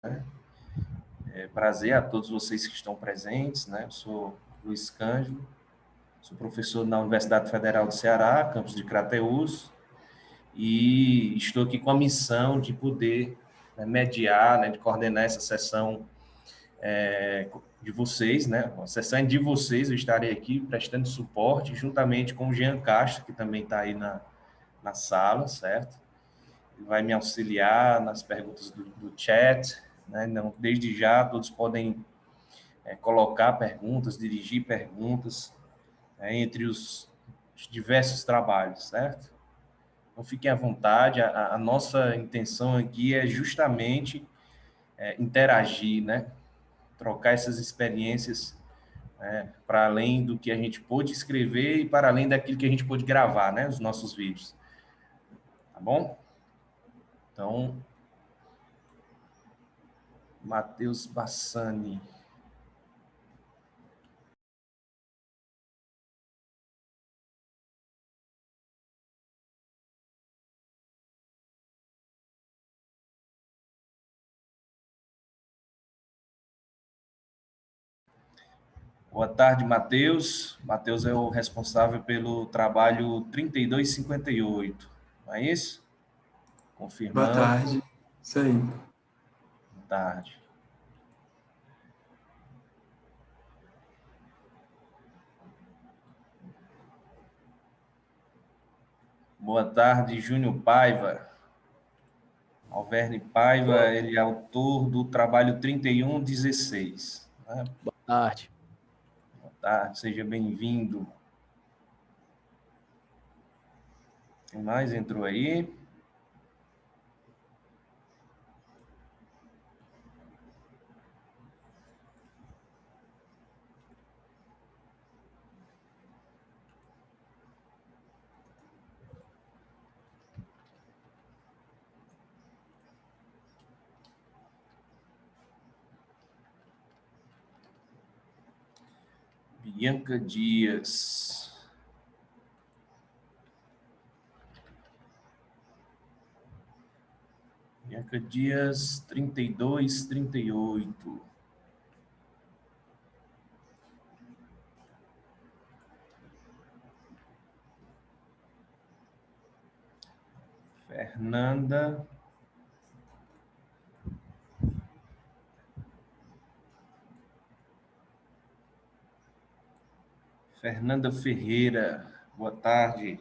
Né? Prazer a todos vocês que estão presentes, né? Eu sou Luiz Cândido, sou professor na Universidade Federal do Ceará, campus de Crateús, e estou aqui com a missão de poder mediar, né, de coordenar essa sessão de vocês, né? A sessão de vocês, eu estarei aqui prestando suporte, juntamente com o Jean Castro, que também está aí na sala, certo? Ele vai me auxiliar nas perguntas do chat, né? Não, desde já, todos podem colocar perguntas, dirigir perguntas entre os diversos trabalhos, certo? Então, fiquem à vontade. A nossa intenção aqui é justamente interagir, né? Trocar essas experiências para além do que a gente pôde escrever e para além daquilo que a gente pôde gravar, né? Os nossos vídeos. Tá bom? Então, Matheus Bassani. Boa tarde, Matheus. Matheus é o responsável pelo trabalho 3258, não é isso? Boa Confirmando. tarde. Isso aí. Boa tarde. Boa tarde, Júnior Paiva. Alverne Paiva, ele é autor do trabalho 3116. Né? Boa tarde. Boa tarde, seja bem-vindo. Quem mais entrou aí? Bianca Dias. Bianca Dias, 3238. Fernanda. Fernanda Ferreira. Boa tarde.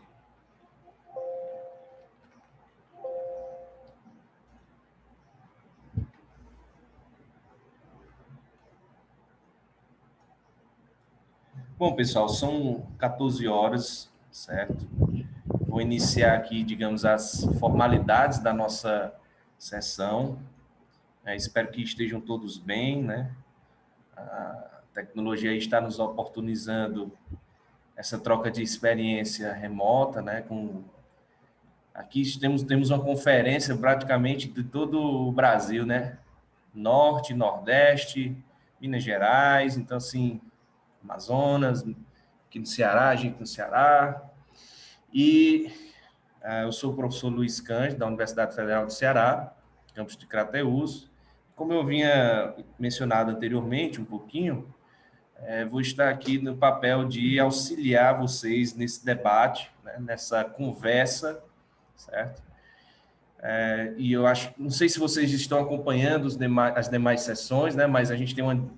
Bom, pessoal, são 14 horas, certo? Vou iniciar aqui, digamos, as formalidades da nossa sessão. Espero que estejam todos bem, né? A tecnologia está nos oportunizando essa troca de experiência remota, né? Aqui temos uma conferência praticamente de todo o Brasil, né? Norte, Nordeste, Minas Gerais, então, assim, Amazonas, aqui no Ceará, gente no Ceará. E eu sou o professor Luiz Cândido, da Universidade Federal do Ceará, campus de Crateús. Como eu vinha mencionado anteriormente, um pouquinho, vou estar aqui no papel de auxiliar vocês nesse debate, né, nessa conversa, certo? E eu acho, não sei se vocês estão acompanhando as demais sessões, né, mas a gente tem uma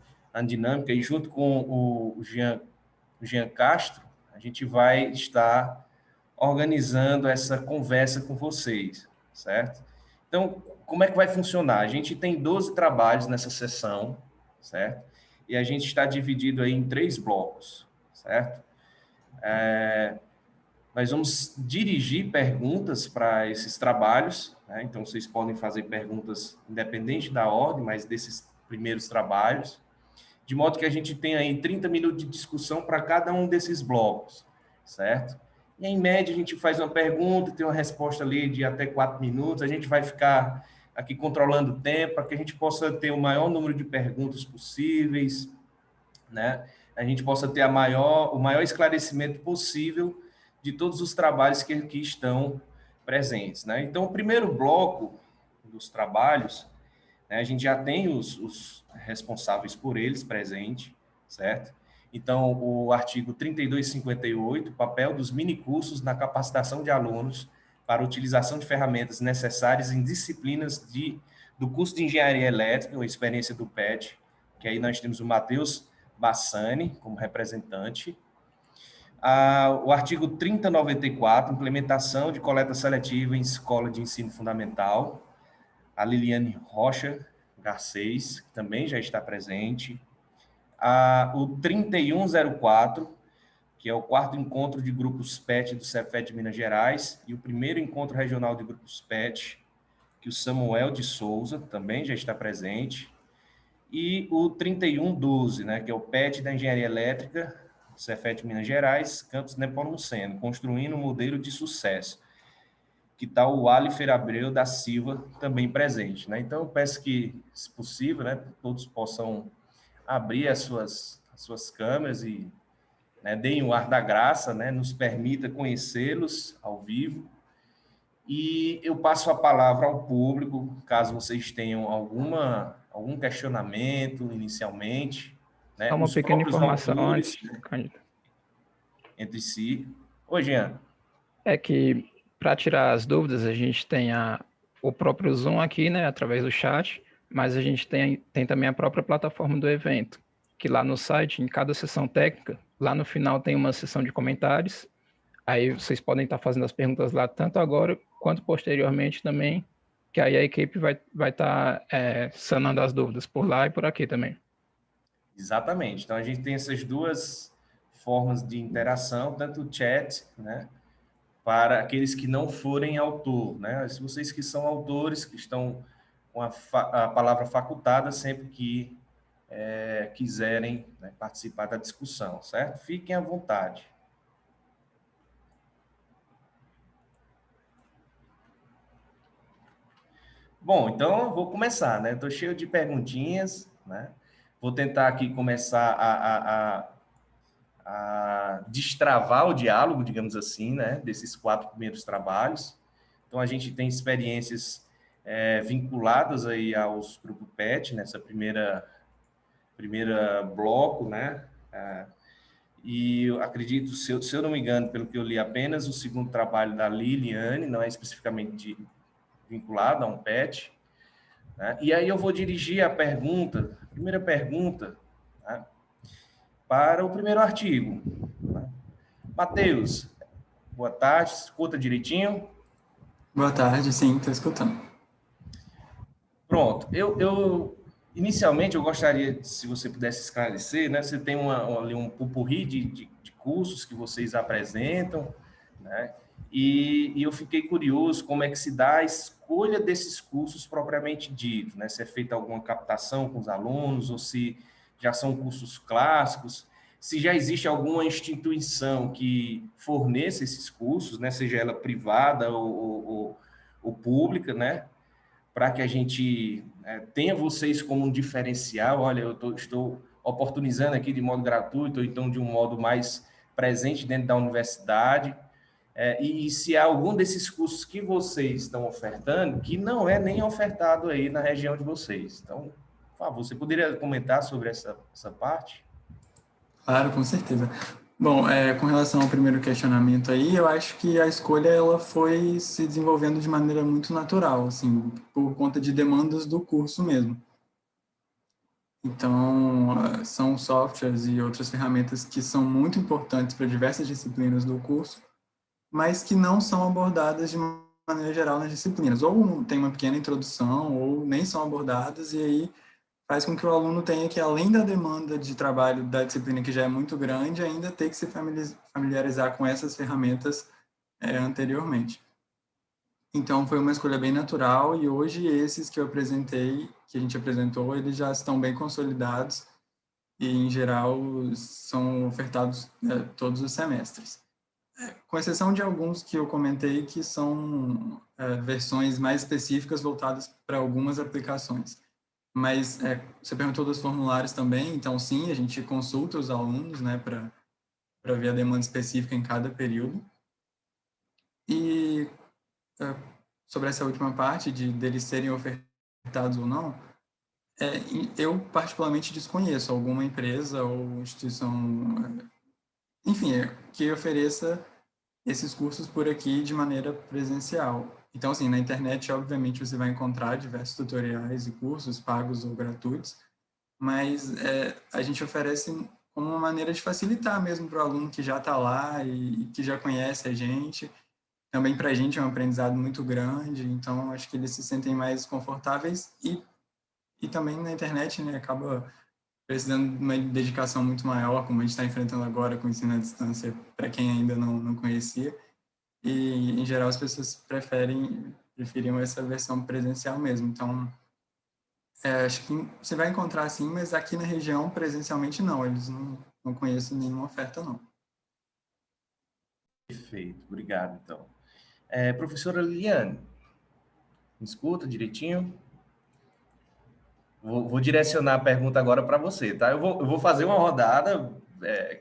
dinâmica e junto com o Jean Castro, a gente vai estar organizando essa conversa com vocês, certo? Então, como é que vai funcionar? A gente tem 12 trabalhos nessa sessão, certo? E a gente está dividido aí em 3 blocos, certo? Nós vamos dirigir perguntas para esses trabalhos, né? Então vocês podem fazer perguntas independente da ordem, mas desses primeiros trabalhos, de modo que a gente tenha aí 30 minutos de discussão para cada um desses blocos, certo? E, em média, a gente faz uma pergunta, tem uma resposta ali de até 4 minutos, a gente vai ficar aqui controlando o tempo para que a gente possa ter o maior número de perguntas possíveis, né? A gente possa ter o maior esclarecimento possível de todos os trabalhos que estão presentes, né? Então, o primeiro bloco dos trabalhos né? A gente já tem os responsáveis por eles presente, certo? Então, o artigo 3258, papel dos minicursos na capacitação de alunos para utilização de ferramentas necessárias em disciplinas do curso de Engenharia Elétrica, ou experiência do PET, que aí nós temos o Matheus Bassani como representante. O artigo 3094, implementação de coleta seletiva em escola de ensino fundamental, a Liliane Rocha Garcês, que também já está presente. O 3104, que é o 4º encontro de grupos PET do Cefet de Minas Gerais, e o 1º encontro regional de grupos PET, que o Samuel de Souza também já está presente. E o 3112, né, que é o PET da Engenharia Elétrica, Cefet Minas Gerais, Campus Nepomuceno, construindo um modelo de sucesso, que está o Alifer Abreu da Silva também presente, né? Então, eu peço que, se possível, né, todos possam abrir as suas câmeras e, né, deem o ar da graça, né, nos permita conhecê-los ao vivo. E eu passo a palavra ao público, caso vocês tenham algum questionamento inicialmente, né? Só uma Os pequena próprios informação autores, antes, né, Cândido. entre si. Oi, Jean. É que, para tirar as dúvidas, a gente tem o próprio Zoom aqui, né, através do chat, mas a gente tem também a própria plataforma do evento, que lá no site, em cada sessão técnica, lá no final tem uma sessão de comentários, aí vocês podem estar fazendo as perguntas lá, tanto agora quanto posteriormente também, que aí a equipe vai estar sanando as dúvidas por lá e por aqui também. Exatamente. Então, a gente tem essas duas formas de interação, tanto o chat, né, para aqueles que não forem autor, né? Se vocês que são autores, que estão com a palavra facultada sempre que quiserem, né, participar da discussão, certo? Fiquem à vontade. Bom, então eu vou começar, né? Estou cheio de perguntinhas, né? Vou tentar aqui começar a destravar o diálogo, digamos assim, né? Desses 4 primeiros trabalhos. Então, a gente tem experiências vinculadas aí aos grupos PET, nessa primeira bloco, né? E eu acredito, se eu não me engano, pelo que eu li, apenas o segundo trabalho da Liliane, não é especificamente vinculado a um PET, né? E aí eu vou dirigir a primeira pergunta, né, para o primeiro artigo. Né? Matheus, boa tarde, escuta direitinho? Boa tarde, sim, estou escutando. Pronto, inicialmente eu gostaria, se você pudesse esclarecer, né? Você tem ali um pupurri de cursos que vocês apresentam, né? E eu fiquei curioso como é que se dá a escolha desses cursos propriamente dito, né? Se é feita alguma captação com os alunos ou se já são cursos clássicos, se já existe alguma instituição que forneça esses cursos, né? Seja ela privada ou pública, né? Para que a gente tenha vocês como um diferencial. Olha, estou oportunizando aqui de modo gratuito, ou então de um modo mais presente dentro da universidade. E se há algum desses cursos que vocês estão ofertando, que não é nem ofertado aí na região de vocês. Então, por favor, você poderia comentar sobre essa parte? Claro, com certeza. Bom, com relação ao primeiro questionamento aí, eu acho que a escolha ela foi se desenvolvendo de maneira muito natural, assim, por conta de demandas do curso mesmo. Então, são softwares e outras ferramentas que são muito importantes para diversas disciplinas do curso, mas que não são abordadas de maneira geral nas disciplinas. Ou tem uma pequena introdução, ou nem são abordadas, e aí faz com que o aluno tenha que, além da demanda de trabalho da disciplina, que já é muito grande, ainda ter que se familiarizar com essas ferramentas anteriormente. Então, foi uma escolha bem natural, e hoje esses que eu apresentei, que a gente apresentou, eles já estão bem consolidados, e, em geral, são ofertados todos os semestres. Com exceção de alguns que eu comentei, que são versões mais específicas voltadas para algumas aplicações. Mas você perguntou dos formulários também, então sim, a gente consulta os alunos, né, para ver a demanda específica em cada período. E sobre essa última parte deles serem ofertados ou não, Eu particularmente desconheço alguma empresa ou instituição, enfim, que ofereça esses cursos por aqui de maneira presencial. Então, assim, na internet, obviamente, você vai encontrar diversos tutoriais e cursos pagos ou gratuitos, mas a gente oferece como uma maneira de facilitar mesmo para o aluno que já está lá e que já conhece a gente. Também para a gente é um aprendizado muito grande, então acho que eles se sentem mais confortáveis e também na internet, né, acaba precisando de uma dedicação muito maior, como a gente está enfrentando agora com o ensino à distância, para quem ainda não conhecia. E, em geral, as pessoas preferiam essa versão presencial mesmo. Então, acho que você vai encontrar sim, mas aqui na região, presencialmente, não. Eles não conhecem nenhuma oferta, não. Perfeito, obrigado, então. Professora Liliane, me escuta direitinho? Vou direcionar a pergunta agora para você, tá? Eu vou fazer uma rodada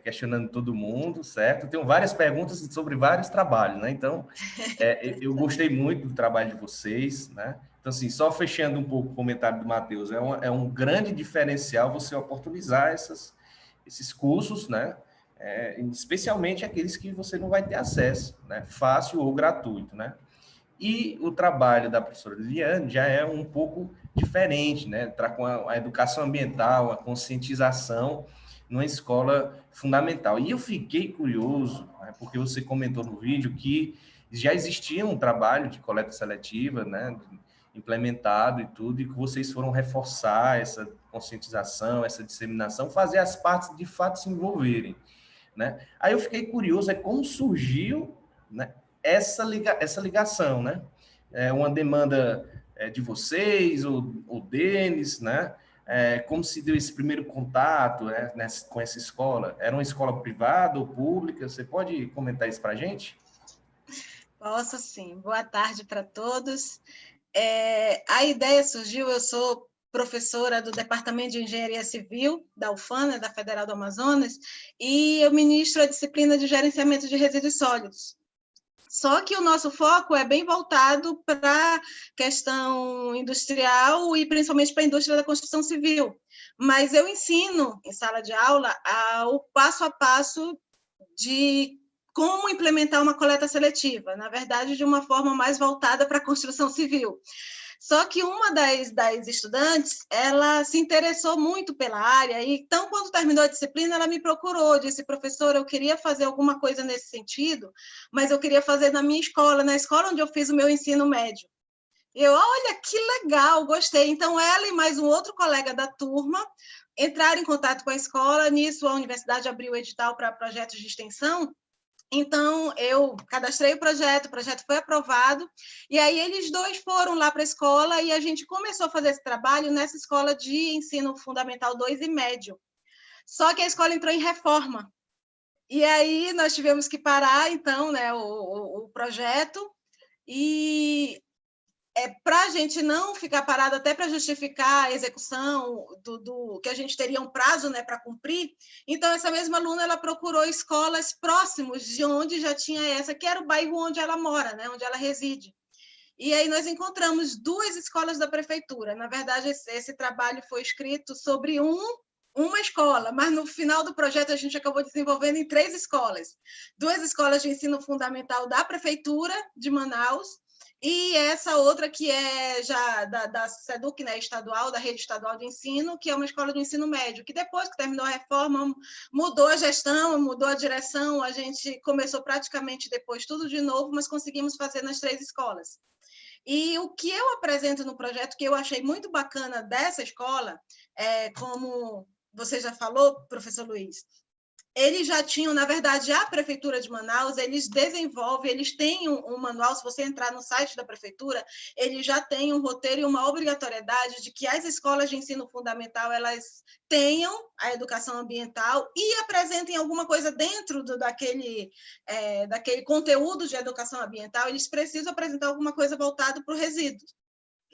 questionando todo mundo, certo? Tenho várias perguntas sobre vários trabalhos, né? Então, eu gostei muito do trabalho de vocês, né? Então, assim, só fechando um pouco o comentário do Matheus, é um grande diferencial você oportunizar esses cursos, né? Especialmente aqueles que você não vai ter acesso, né? Fácil ou gratuito, né? E o trabalho da professora Liliane já é um pouco diferente, né? Tá com a educação ambiental, a conscientização numa escola fundamental. E eu fiquei curioso, né? Porque você comentou no vídeo que já existia um trabalho de coleta seletiva, né? Implementado e tudo, e que vocês foram reforçar essa conscientização, essa disseminação, fazer as partes de fato se envolverem, né? Aí eu fiquei curioso, como surgiu, né, essa ligação, né? Uma demanda de vocês, ou deles, né? Como se deu esse primeiro contato, né, com essa escola? Era uma escola privada ou pública? Você pode comentar isso para a gente? Posso sim. Boa tarde para todos. A ideia surgiu, eu sou professora do Departamento de Engenharia Civil da UFAM, da Federal do Amazonas, e eu ministro a disciplina de gerenciamento de resíduos sólidos. Só que o nosso foco é bem voltado para a questão industrial e principalmente para a indústria da construção civil. Mas eu ensino em sala de aula o passo a passo de como implementar uma coleta seletiva, na verdade, de uma forma mais voltada para a construção civil. Só que uma das estudantes, ela se interessou muito pela área, e então, quando terminou a disciplina, ela me procurou, disse, professora, eu queria fazer alguma coisa nesse sentido, mas eu queria fazer na minha escola, na escola onde eu fiz o meu ensino médio. Olha, que legal, gostei. Então, ela e mais um outro colega da turma entraram em contato com a escola, nisso a universidade abriu o edital para projetos de extensão. Então, eu cadastrei o projeto foi aprovado, e aí eles dois foram lá para a escola e a gente começou a fazer esse trabalho nessa escola de ensino fundamental 2 e médio. Só que a escola entrou em reforma. E aí nós tivemos que parar, então, né, o projeto, e para a gente não ficar parado, até para justificar a execução do que a gente teria um prazo, né, para cumprir. Então, essa mesma aluna, ela procurou escolas próximos de onde já tinha essa, que era o bairro onde ela mora, né, onde ela reside. E aí nós encontramos 2 escolas da prefeitura. Na verdade, esse trabalho foi escrito sobre uma escola, mas no final do projeto a gente acabou desenvolvendo em 3 escolas. 2 escolas de ensino fundamental da prefeitura de Manaus, e essa outra que é já da SEDUC, né, estadual, da rede estadual de ensino, que é uma escola de ensino médio, que depois que terminou a reforma, mudou a gestão, mudou a direção, a gente começou praticamente depois tudo de novo, mas conseguimos fazer nas 3 escolas. E o que eu apresento no projeto, que eu achei muito bacana dessa escola, como você já falou, professor Luiz, eles já tinham, na verdade, a Prefeitura de Manaus, eles desenvolvem, eles têm um manual, se você entrar no site da Prefeitura, eles já têm um roteiro e uma obrigatoriedade de que as escolas de ensino fundamental, elas tenham a educação ambiental e apresentem alguma coisa dentro daquele conteúdo de educação ambiental, eles precisam apresentar alguma coisa voltada para o resíduo.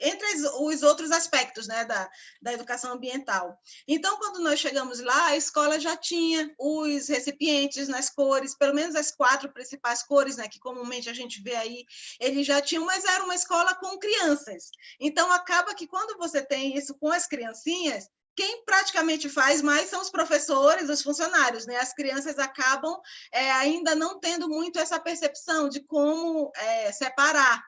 entre os outros aspectos, né, da educação ambiental. Então, quando nós chegamos lá, a escola já tinha os recipientes nas cores, pelo menos as 4 principais cores, né, que comumente a gente vê aí, eles já tinham, mas era uma escola com crianças. Então, acaba que quando você tem isso com as criancinhas, quem praticamente faz mais são os professores, os funcionários, né? As crianças acabam ainda não tendo muito essa percepção de como separar.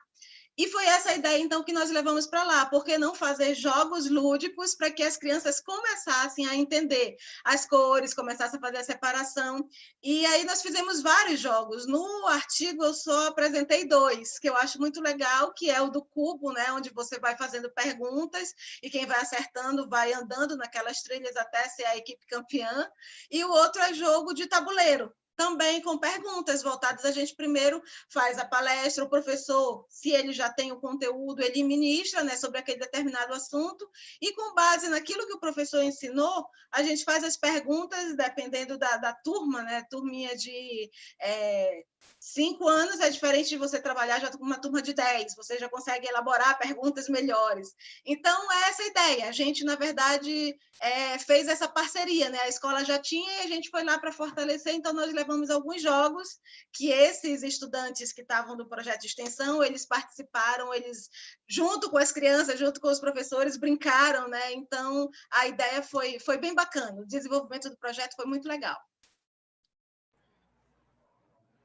E foi essa a ideia, então, que nós levamos para lá. Por que não fazer jogos lúdicos para que as crianças começassem a entender as cores, começassem a fazer a separação? E aí nós fizemos vários jogos. No artigo, eu só apresentei 2, que eu acho muito legal, que é o do cubo, né, onde você vai fazendo perguntas e quem vai acertando vai andando naquelas trilhas até ser a equipe campeã. E o outro é jogo de tabuleiro, também com perguntas voltadas. A gente primeiro faz a palestra, o professor, se ele já tem o conteúdo, ele ministra, né, sobre aquele determinado assunto, e com base naquilo que o professor ensinou, a gente faz as perguntas, dependendo da turma, né, turminha de 5 anos é diferente de você trabalhar já com uma turma de 10, você já consegue elaborar perguntas melhores. Então, é essa a ideia. A gente, na verdade, fez essa parceria, né? A escola já tinha e a gente foi lá para fortalecer, então nós levamos alguns jogos que esses estudantes que estavam do projeto de extensão, eles participaram, eles, junto com as crianças, junto com os professores, brincaram, né? Então, a ideia foi bem bacana. O desenvolvimento do projeto foi muito legal.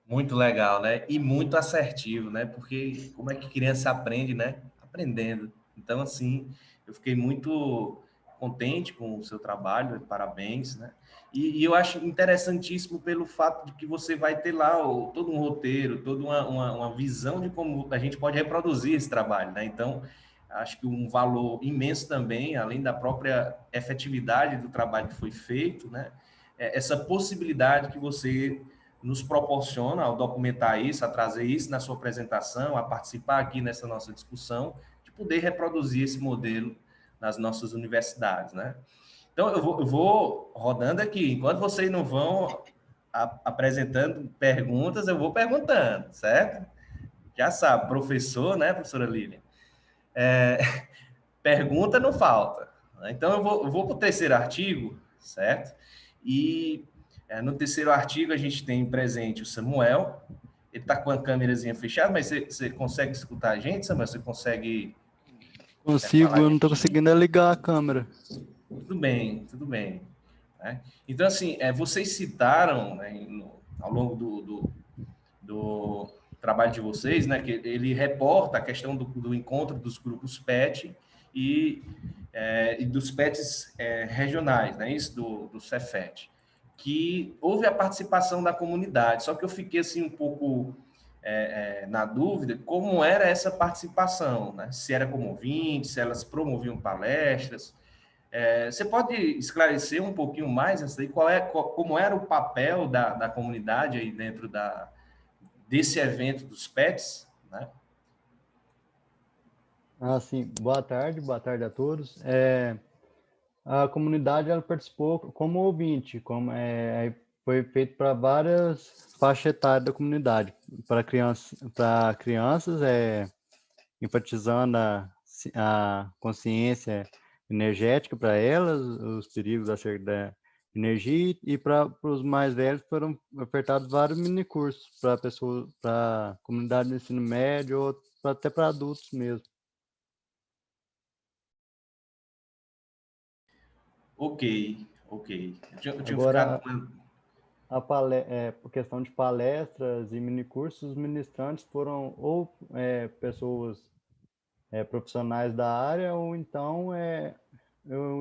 Muito legal, né? E muito assertivo, né? Porque como é que criança aprende, né? Aprendendo. Então, assim, eu fiquei muito contente com o seu trabalho, parabéns, né? E eu acho interessantíssimo pelo fato de que você vai ter lá todo um roteiro, toda uma visão de como a gente pode reproduzir esse trabalho, né? Então, acho que um valor imenso também, além da própria efetividade do trabalho que foi feito, né? Essa possibilidade que você nos proporciona ao documentar isso, a trazer isso na sua apresentação, a participar aqui nessa nossa discussão, de poder reproduzir esse modelo nas nossas universidades, né? Então, eu vou rodando aqui. Enquanto vocês não vão apresentando perguntas, eu vou perguntando, certo? Já sabe, professor, né, professora Lilian? Pergunta não falta. Então, eu vou para o terceiro artigo, certo? E no terceiro artigo a gente tem presente o Samuel. Ele está com a câmerazinha fechada, mas você consegue escutar a gente, Samuel? Você consegue Consigo, falar eu não estou direitinho? conseguindo ligar a câmera. Tudo bem, tudo bem. Né? Então, assim, vocês citaram, né, ao longo do trabalho de vocês, né, que ele reporta a questão do encontro dos grupos PET e dos PETs regionais, né, isso do Cefet, que houve a participação da comunidade, só que eu fiquei assim um pouco na dúvida como era essa participação, né? Se era como ouvinte, se elas promoviam palestras. Você pode esclarecer um pouquinho mais essa aí, como era o papel da comunidade aí dentro desse evento dos PETs, né? Sim, boa tarde a todos. A comunidade ela participou como ouvinte, foi feito para várias faixas etárias da comunidade, para crianças, enfatizando a consciência energética para elas, os perigos acerca da energia, e para os mais velhos foram ofertados vários minicursos para a comunidade do ensino médio, ou até para adultos mesmo. Ok. Eu tinha ficado Agora, com... por questão de palestras e minicursos, os ministrantes foram ou pessoas profissionais da área, ou então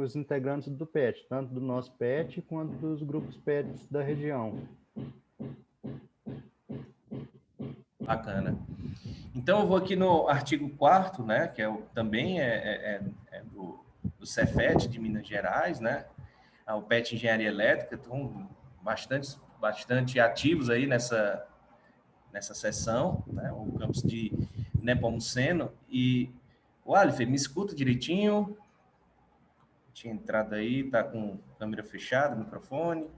os integrantes do PET, tanto do nosso PET quanto dos grupos PETs da região. Bacana. Então, eu vou aqui no artigo 4º, né, que também do Cefet de Minas Gerais, né, o PET Engenharia Elétrica, estão bastante ativos aí nessa sessão, né, o campus de Nepomuceno. E o Alifer, me escuta direitinho? Tinha entrado aí, tá com câmera fechada, microfone.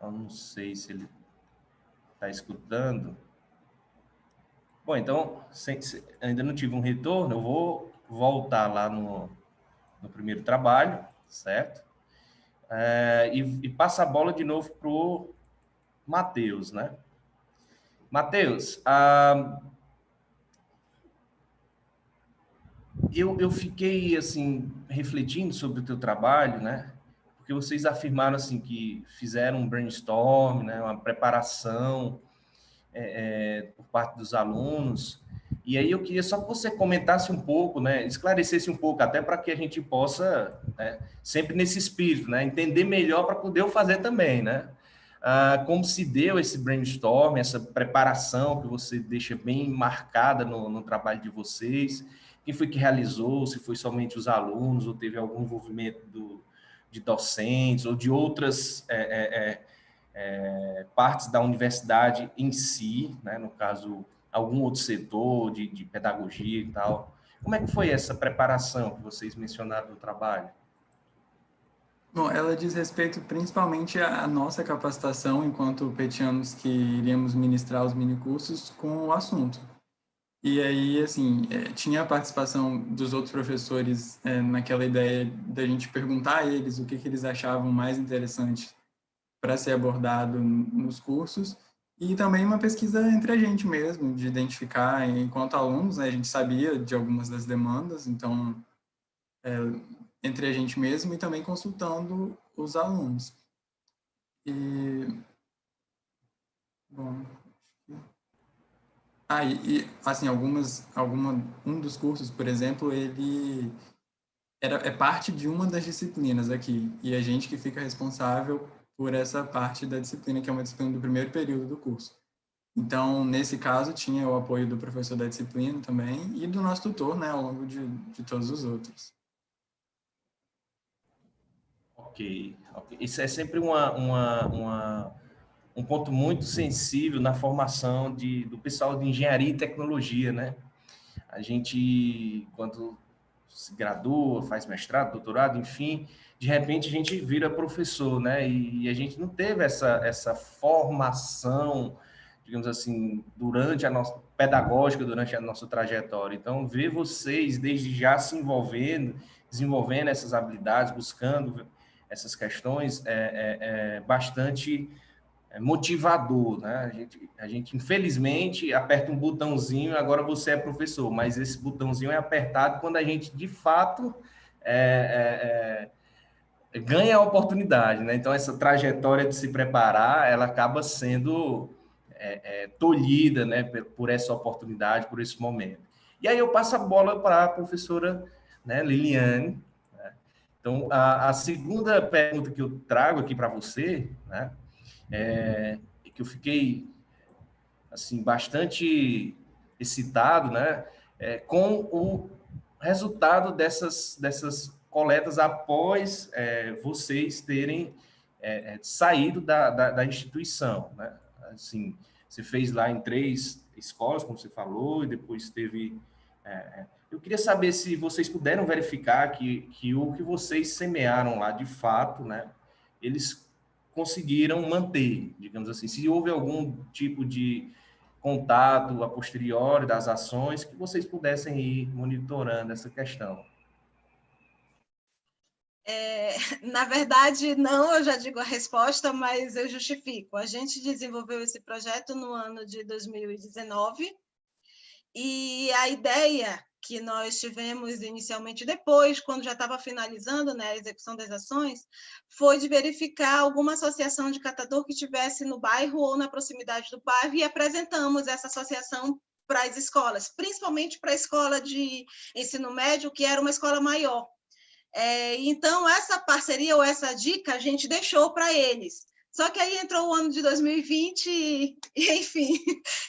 Eu não sei se ele Está escutando? Bom, então, ainda não tive um retorno, eu vou voltar lá no primeiro trabalho, certo? E passa a bola de novo para o Matheus, né? Matheus, eu fiquei, assim, refletindo sobre o teu trabalho, né? Porque vocês afirmaram, assim, que fizeram um brainstorm, né? Uma preparação por parte dos alunos. E aí eu queria só que você comentasse um pouco, né? Esclarecesse um pouco, até para que a gente possa, né, sempre nesse espírito, né? Entender melhor para poder eu fazer também, né? Como se deu esse brainstorm, essa preparação que você deixa bem marcada no trabalho de vocês, quem foi que realizou, se foi somente os alunos, ou teve algum envolvimento de docentes, ou de outras partes da universidade em si, né? No caso, algum outro setor de pedagogia e tal. Como é que foi essa preparação que vocês mencionaram do trabalho? Bom, ela diz respeito principalmente à nossa capacitação enquanto petianos que iríamos ministrar os minicursos com o assunto. E aí, assim, tinha a participação dos outros professores naquela ideia da gente perguntar a eles o que eles achavam mais interessante para ser abordado nos cursos, e também uma pesquisa entre a gente mesmo, de identificar, enquanto alunos, né, a gente sabia de algumas das demandas, então, entre a gente mesmo e também consultando os alunos. E, bom, assim, um dos cursos, por exemplo, ele é parte de uma das disciplinas aqui, e a gente que fica responsável por essa parte da disciplina, que é uma disciplina do primeiro período do curso. Então, nesse caso, tinha o apoio do professor da disciplina também e do nosso tutor, né, ao longo de todos os outros. Ok. Isso é sempre um ponto muito sensível na formação do pessoal de engenharia e tecnologia, né? A gente, quando se gradua, faz mestrado, doutorado, enfim, de repente a gente vira professor, né? E a gente não teve essa formação, digamos assim, durante a nossa pedagógica, durante a nossa trajetória. Então, ver vocês desde já se envolvendo, desenvolvendo essas habilidades, buscando essas questões é bastante motivador, né? A gente, infelizmente, aperta um botãozinho, agora você é professor, mas esse botãozinho é apertado quando a gente, de fato, ganha a oportunidade, né? Então, essa trajetória de se preparar, ela acaba sendo tolhida, né, por essa oportunidade, por esse momento. E aí eu passo a bola para a professora, né, Liliane, né? Então, a segunda pergunta que eu trago aqui para você, né, que eu fiquei assim bastante excitado, né, com o resultado dessas coletas após vocês terem saído da instituição, né? Assim, você fez lá em 3 escolas, como você falou, e depois teve. Eu queria saber se vocês puderam verificar que o que vocês semearam lá, de fato, né, eles conseguiram manter, digamos assim, se houve algum tipo de contato a posteriori das ações, que vocês pudessem ir monitorando essa questão. Na verdade, não, eu já digo a resposta, mas eu justifico. A gente desenvolveu esse projeto no ano de 2019, e a ideia que nós tivemos inicialmente depois, quando já estava finalizando, né, a execução das ações, foi de verificar alguma associação de catador que tivesse no bairro ou na proximidade do bairro, e apresentamos essa associação para as escolas, principalmente para a escola de ensino médio, que era uma escola maior. Então, essa parceria ou essa dica a gente deixou para eles. Só que aí entrou o ano de 2020 e, enfim,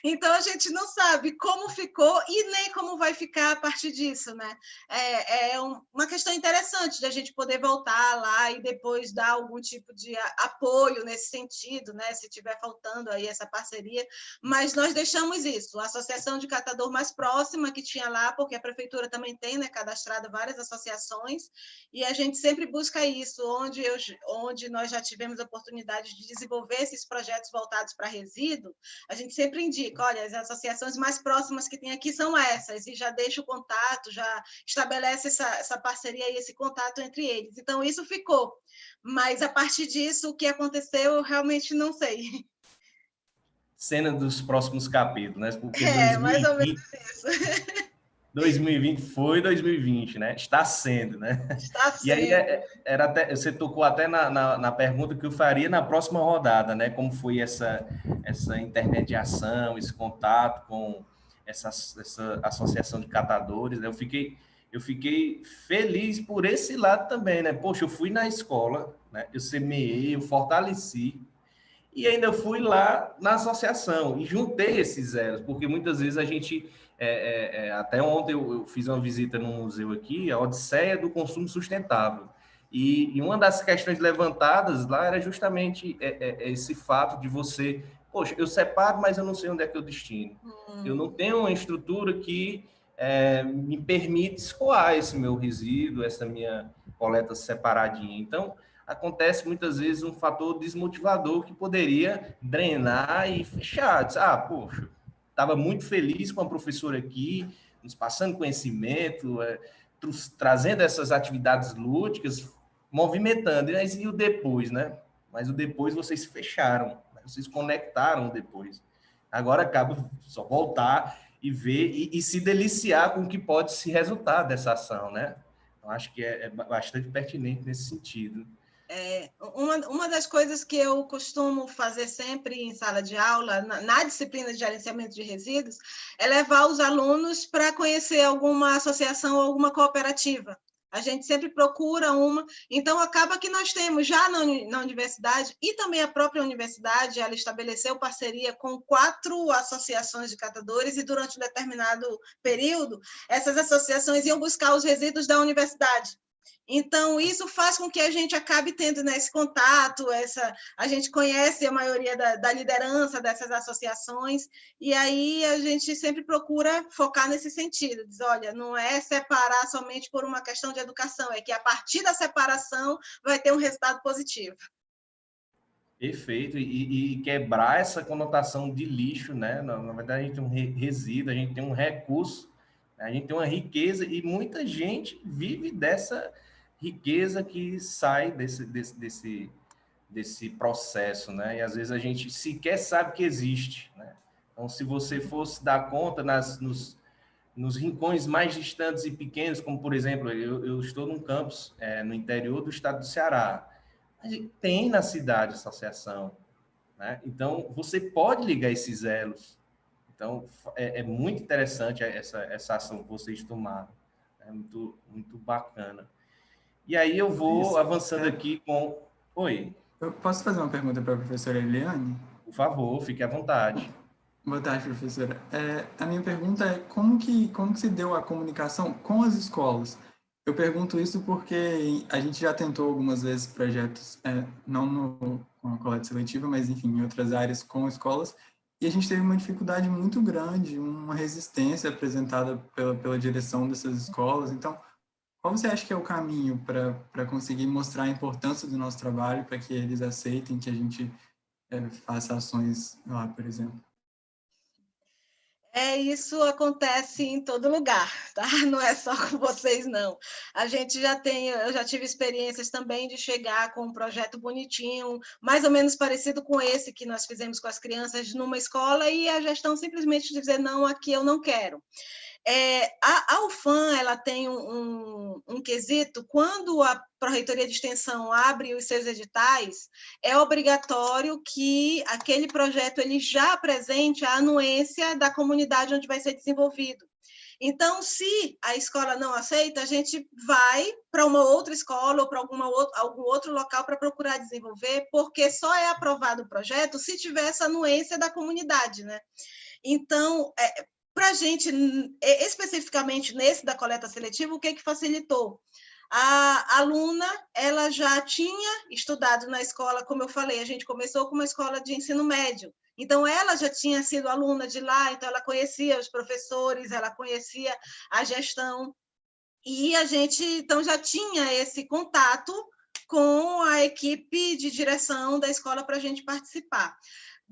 então a gente não sabe como ficou e nem como vai ficar a partir disso, né? Uma questão interessante de a gente poder voltar lá e depois dar algum tipo de apoio nesse sentido, né? Se tiver faltando aí essa parceria, mas nós deixamos isso, a associação de catador mais próxima que tinha lá, porque a prefeitura também tem, né, cadastrado várias associações, e a gente sempre busca isso, onde nós já tivemos a oportunidade de desenvolver esses projetos voltados para resíduo, a gente sempre indica, olha, as associações mais próximas que tem aqui são essas, e já deixa o contato, já estabelece essa parceria e esse contato entre eles. Então, isso ficou. Mas, a partir disso, o que aconteceu, eu realmente não sei. Cena dos próximos capítulos, né? Porque Mais ou menos isso. 2020 foi 2020, né? Está sendo, né? Está E aí sendo. era até, você tocou até na pergunta que eu faria na próxima rodada, né? Como foi essa intermediação, esse contato com essa associação de catadores, né? Eu fiquei feliz por esse lado também, né? Poxa, eu fui na escola, né? Eu semeei, eu fortaleci, e ainda fui lá na associação e juntei esses elos, porque muitas vezes a gente... até ontem eu fiz uma visita num museu aqui, a Odisseia do Consumo Sustentável. E uma das questões levantadas lá era justamente esse fato de você... Poxa, eu separo, mas eu não sei onde é que eu destino. Eu não tenho uma estrutura que me permite escoar esse meu resíduo, essa minha coleta separadinha. Então, acontece muitas vezes um fator desmotivador que poderia drenar e fechar. Diz, poxa, estava muito feliz com a professora aqui, nos passando conhecimento, trazendo essas atividades lúdicas, movimentando. E o depois, né? Mas o depois vocês fecharam, né? Vocês conectaram depois. Agora cabe só voltar e ver e se deliciar com o que pode se resultar dessa ação, né? Eu acho que é bastante pertinente nesse sentido. Uma das coisas que eu costumo fazer sempre em sala de aula, na disciplina de gerenciamento de resíduos, é levar os alunos para conhecer alguma associação ou alguma cooperativa. A gente sempre procura uma, então acaba que nós temos já na universidade, e também a própria universidade, ela estabeleceu parceria com 4 associações de catadores, e durante um determinado período, essas associações iam buscar os resíduos da universidade. Então, isso faz com que a gente acabe tendo, né, esse contato, a gente conhece a maioria da liderança dessas associações, e aí a gente sempre procura focar nesse sentido, diz, olha, não é separar somente por uma questão de educação, é que a partir da separação vai ter um resultado positivo. Perfeito, e quebrar essa conotação de lixo, né? Na verdade, a gente tem um resíduo, a gente tem um recurso, a gente tem uma riqueza, e muita gente vive dessa riqueza que sai desse processo, né? E às vezes a gente sequer sabe que existe, né? Então, se você fosse dar conta nos rincões mais distantes e pequenos, como, por exemplo, eu estou num campus no interior do estado do Ceará, a gente tem na cidade associação, né? Então, você pode ligar esses elos. Então, é muito interessante essa ação que vocês tomaram. É muito, muito bacana. E aí eu vou avançando aqui com... Oi. Eu posso fazer uma pergunta para a professora Eliane? Por favor, fique à vontade. Boa tarde, professora. A minha pergunta é como que se deu a comunicação com as escolas? Eu pergunto isso porque a gente já tentou algumas vezes projetos, não com a coleta seletiva, mas, enfim, em outras áreas com escolas, e a gente teve uma dificuldade muito grande, uma resistência apresentada pela direção dessas escolas. Então, qual você acha que é o caminho para conseguir mostrar a importância do nosso trabalho, para que eles aceitem que a gente faça ações lá, por exemplo? Isso acontece em todo lugar, tá? Não é só com vocês, não. Eu já tive experiências também de chegar com um projeto bonitinho, mais ou menos parecido com esse que nós fizemos com as crianças numa escola, e a gestão simplesmente dizer, não, aqui eu não quero. A UFAM, ela tem um quesito, quando a Pró-Reitoria de Extensão abre os seus editais, é obrigatório que aquele projeto ele já apresente a anuência da comunidade onde vai ser desenvolvido. Então, se a escola não aceita, a gente vai para uma outra escola ou para algum outro local para procurar desenvolver, porque só é aprovado o projeto se tiver essa anuência da comunidade, né? Então, para a gente, especificamente nesse da coleta seletiva, o que facilitou? A aluna, ela já tinha estudado na escola, como eu falei, a gente começou com uma escola de ensino médio, então ela já tinha sido aluna de lá, então ela conhecia os professores, ela conhecia a gestão, e a gente então já tinha esse contato com a equipe de direção da escola para a gente participar.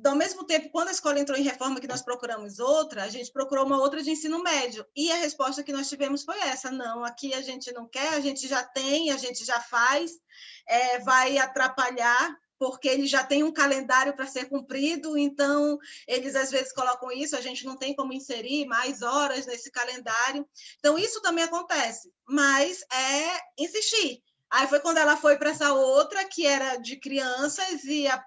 Ao mesmo tempo, quando a escola entrou em reforma, que nós procuramos outra, a gente procurou uma outra de ensino médio, e a resposta que nós tivemos foi essa: não, aqui a gente não quer, a gente já tem, a gente já faz, vai atrapalhar, porque ele já tem um calendário para ser cumprido, então eles às vezes colocam isso, a gente não tem como inserir mais horas nesse calendário, então isso também acontece, mas é insistir. Aí foi quando ela foi para essa outra, que era de crianças, e a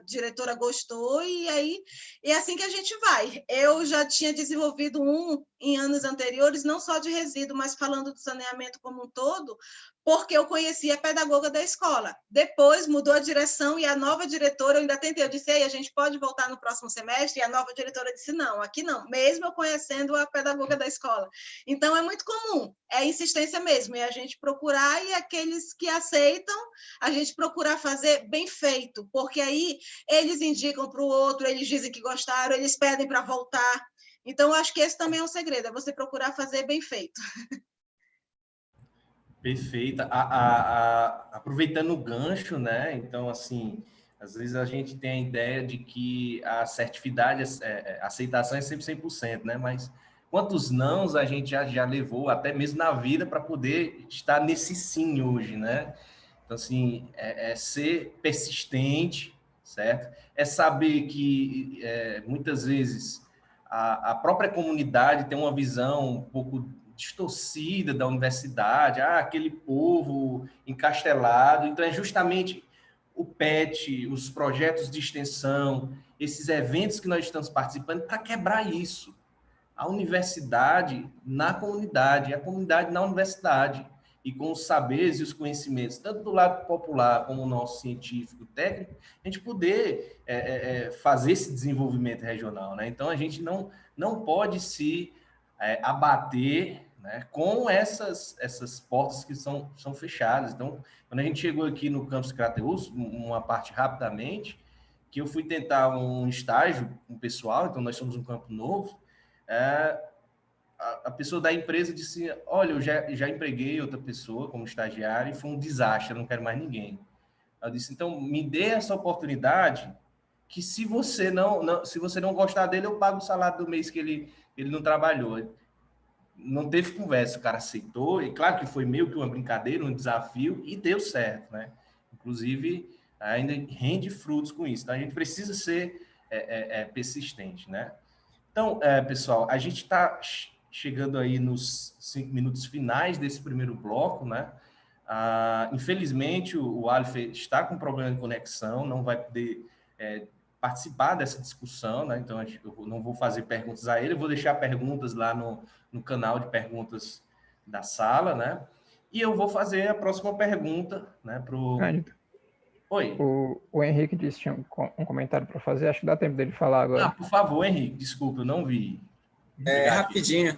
diretora gostou, e aí é assim que a gente vai. Eu já tinha desenvolvido um em anos anteriores, não só de resíduo, mas falando do saneamento como um todo, porque eu conhecia a pedagoga da escola. Depois mudou a direção e a nova diretora, eu ainda tentei, eu disse: a gente pode voltar no próximo semestre? E a nova diretora disse: não, aqui não, mesmo eu conhecendo a pedagoga da escola. Então, é muito comum, é insistência mesmo, é a gente procurar, e aqueles que aceitam, a gente procurar fazer bem feito, porque aí eles indicam para o outro, eles dizem que gostaram, eles pedem para voltar. Então, acho que esse também é um segredo, é você procurar fazer bem feito. Perfeita. Aproveitando o gancho, né? Então, assim, às vezes a gente tem a ideia de que a assertividade, a aceitação é sempre 100%, né? Mas quantos nãos a gente já levou, até mesmo na vida, para poder estar nesse sim hoje, né? Então, assim, ser persistente, certo? É saber que, muitas vezes, a própria comunidade tem uma visão um pouco distorcida da universidade, aquele povo encastelado. Então, é justamente o PET, os projetos de extensão, esses eventos que nós estamos participando, para quebrar isso. A universidade na comunidade, a comunidade na universidade, e com os saberes e os conhecimentos, tanto do lado popular como o nosso científico, técnico, a gente poder fazer esse desenvolvimento regional, né? Então, a gente não pode se abater, né, com essas portas que são fechadas. Então, quando a gente chegou aqui no campus Crateús, uma parte rapidamente, que eu fui tentar um estágio com o pessoal, então nós somos um campo novo, a pessoa da empresa disse: olha, eu já empreguei outra pessoa como estagiário e foi um desastre, eu não quero mais ninguém. Eu disse: então, me dê essa oportunidade, que se você não gostar dele, eu pago o salário do mês que ele não trabalhou. Não teve conversa, o cara aceitou, e claro que foi meio que uma brincadeira, um desafio, e deu certo, né? Inclusive, ainda rende frutos com isso. Então, a gente precisa ser persistente, né? Então, pessoal, a gente está chegando aí nos 5 minutos finais desse primeiro bloco, né? Infelizmente, o Aleph está com problema de conexão, não vai poder participar dessa discussão, né? Então, eu não vou fazer perguntas a ele, eu vou deixar perguntas lá no canal de perguntas da sala, né? E eu vou fazer a próxima pergunta, né? Oi. O Henrique disse que tinha um comentário para fazer, acho que dá tempo dele falar agora. Por favor, Henrique, desculpa, eu não vi. Rapidinho,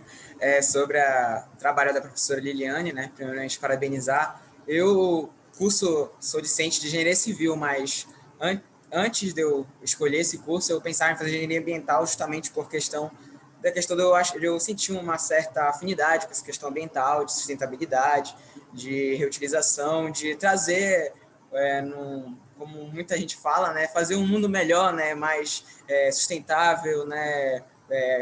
sobre o trabalho da professora Liliane, né? Primeiramente, parabenizar. Eu sou discente de engenharia civil, mas antes de eu escolher esse curso, eu pensava em fazer engenharia ambiental justamente por questão de eu sentir uma certa afinidade com essa questão ambiental, de sustentabilidade, de reutilização, de trazer, como muita gente fala, né, fazer um mundo melhor, né, mais sustentável, né,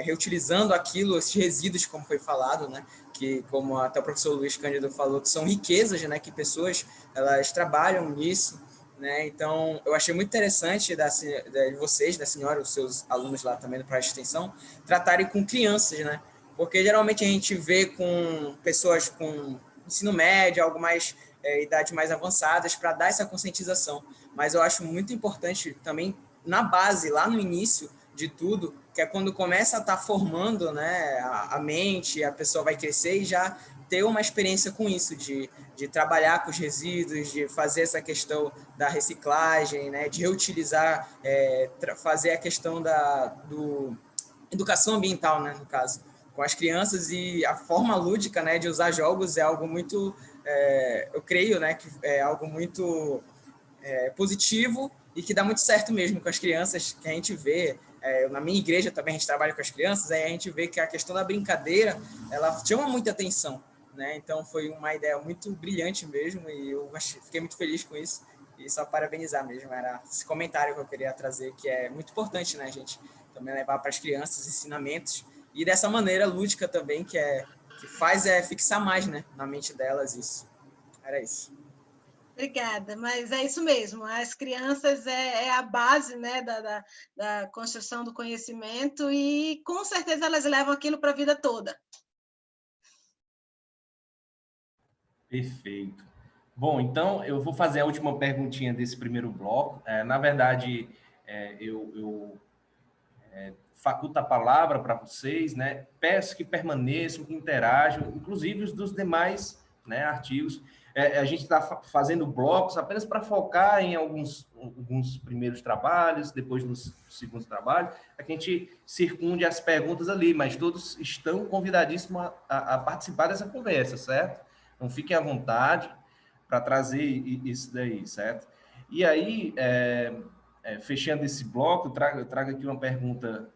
reutilizando esses resíduos, como foi falado, né, que, como até o professor Luiz Cândido falou, que são riquezas, né, que pessoas elas trabalham nisso, né? Então, eu achei muito interessante de vocês, da senhora, os seus alunos lá também do projeto de extensão, tratarem com crianças, né? Porque geralmente a gente vê com pessoas com ensino médio, algo mais, idades mais avançadas, para dar essa conscientização. Mas eu acho muito importante também, na base, lá no início de tudo, que é quando começa a estar formando, né, a mente, a pessoa vai crescer e já ter uma experiência com isso, de trabalhar com os resíduos, de fazer essa questão da reciclagem, né, de reutilizar, fazer a questão do educação ambiental, né, no caso, com as crianças, e a forma lúdica, né, de usar jogos é algo muito, eu creio, né, que é algo muito positivo e que dá muito certo mesmo com as crianças, que a gente vê. Na minha igreja também a gente trabalha com as crianças, aí a gente vê que a questão da brincadeira, ela chama muita atenção, né? Então foi uma ideia muito brilhante mesmo e eu fiquei muito feliz com isso. E só parabenizar mesmo, era esse comentário que eu queria trazer, que é muito importante, né, a gente também levar para as crianças ensinamentos e dessa maneira lúdica também, que faz fixar mais, né, na mente delas isso. Era isso. Obrigada, mas é isso mesmo, as crianças é a base, né, da construção do conhecimento e com certeza elas levam aquilo para a vida toda. Perfeito. Bom, então eu vou fazer a última perguntinha desse primeiro bloco. Na verdade, eu faculto a palavra para vocês, né? Peço que permaneçam, que interajam, inclusive os dos demais, né, artigos. A gente está fazendo blocos apenas para focar em alguns primeiros trabalhos, depois nos segundos trabalhos, a gente circunde as perguntas ali, mas todos estão convidadíssimos a participar dessa conversa, certo? Então, fiquem à vontade para trazer isso daí, certo? E aí, fechando esse bloco, eu trago aqui uma pergunta,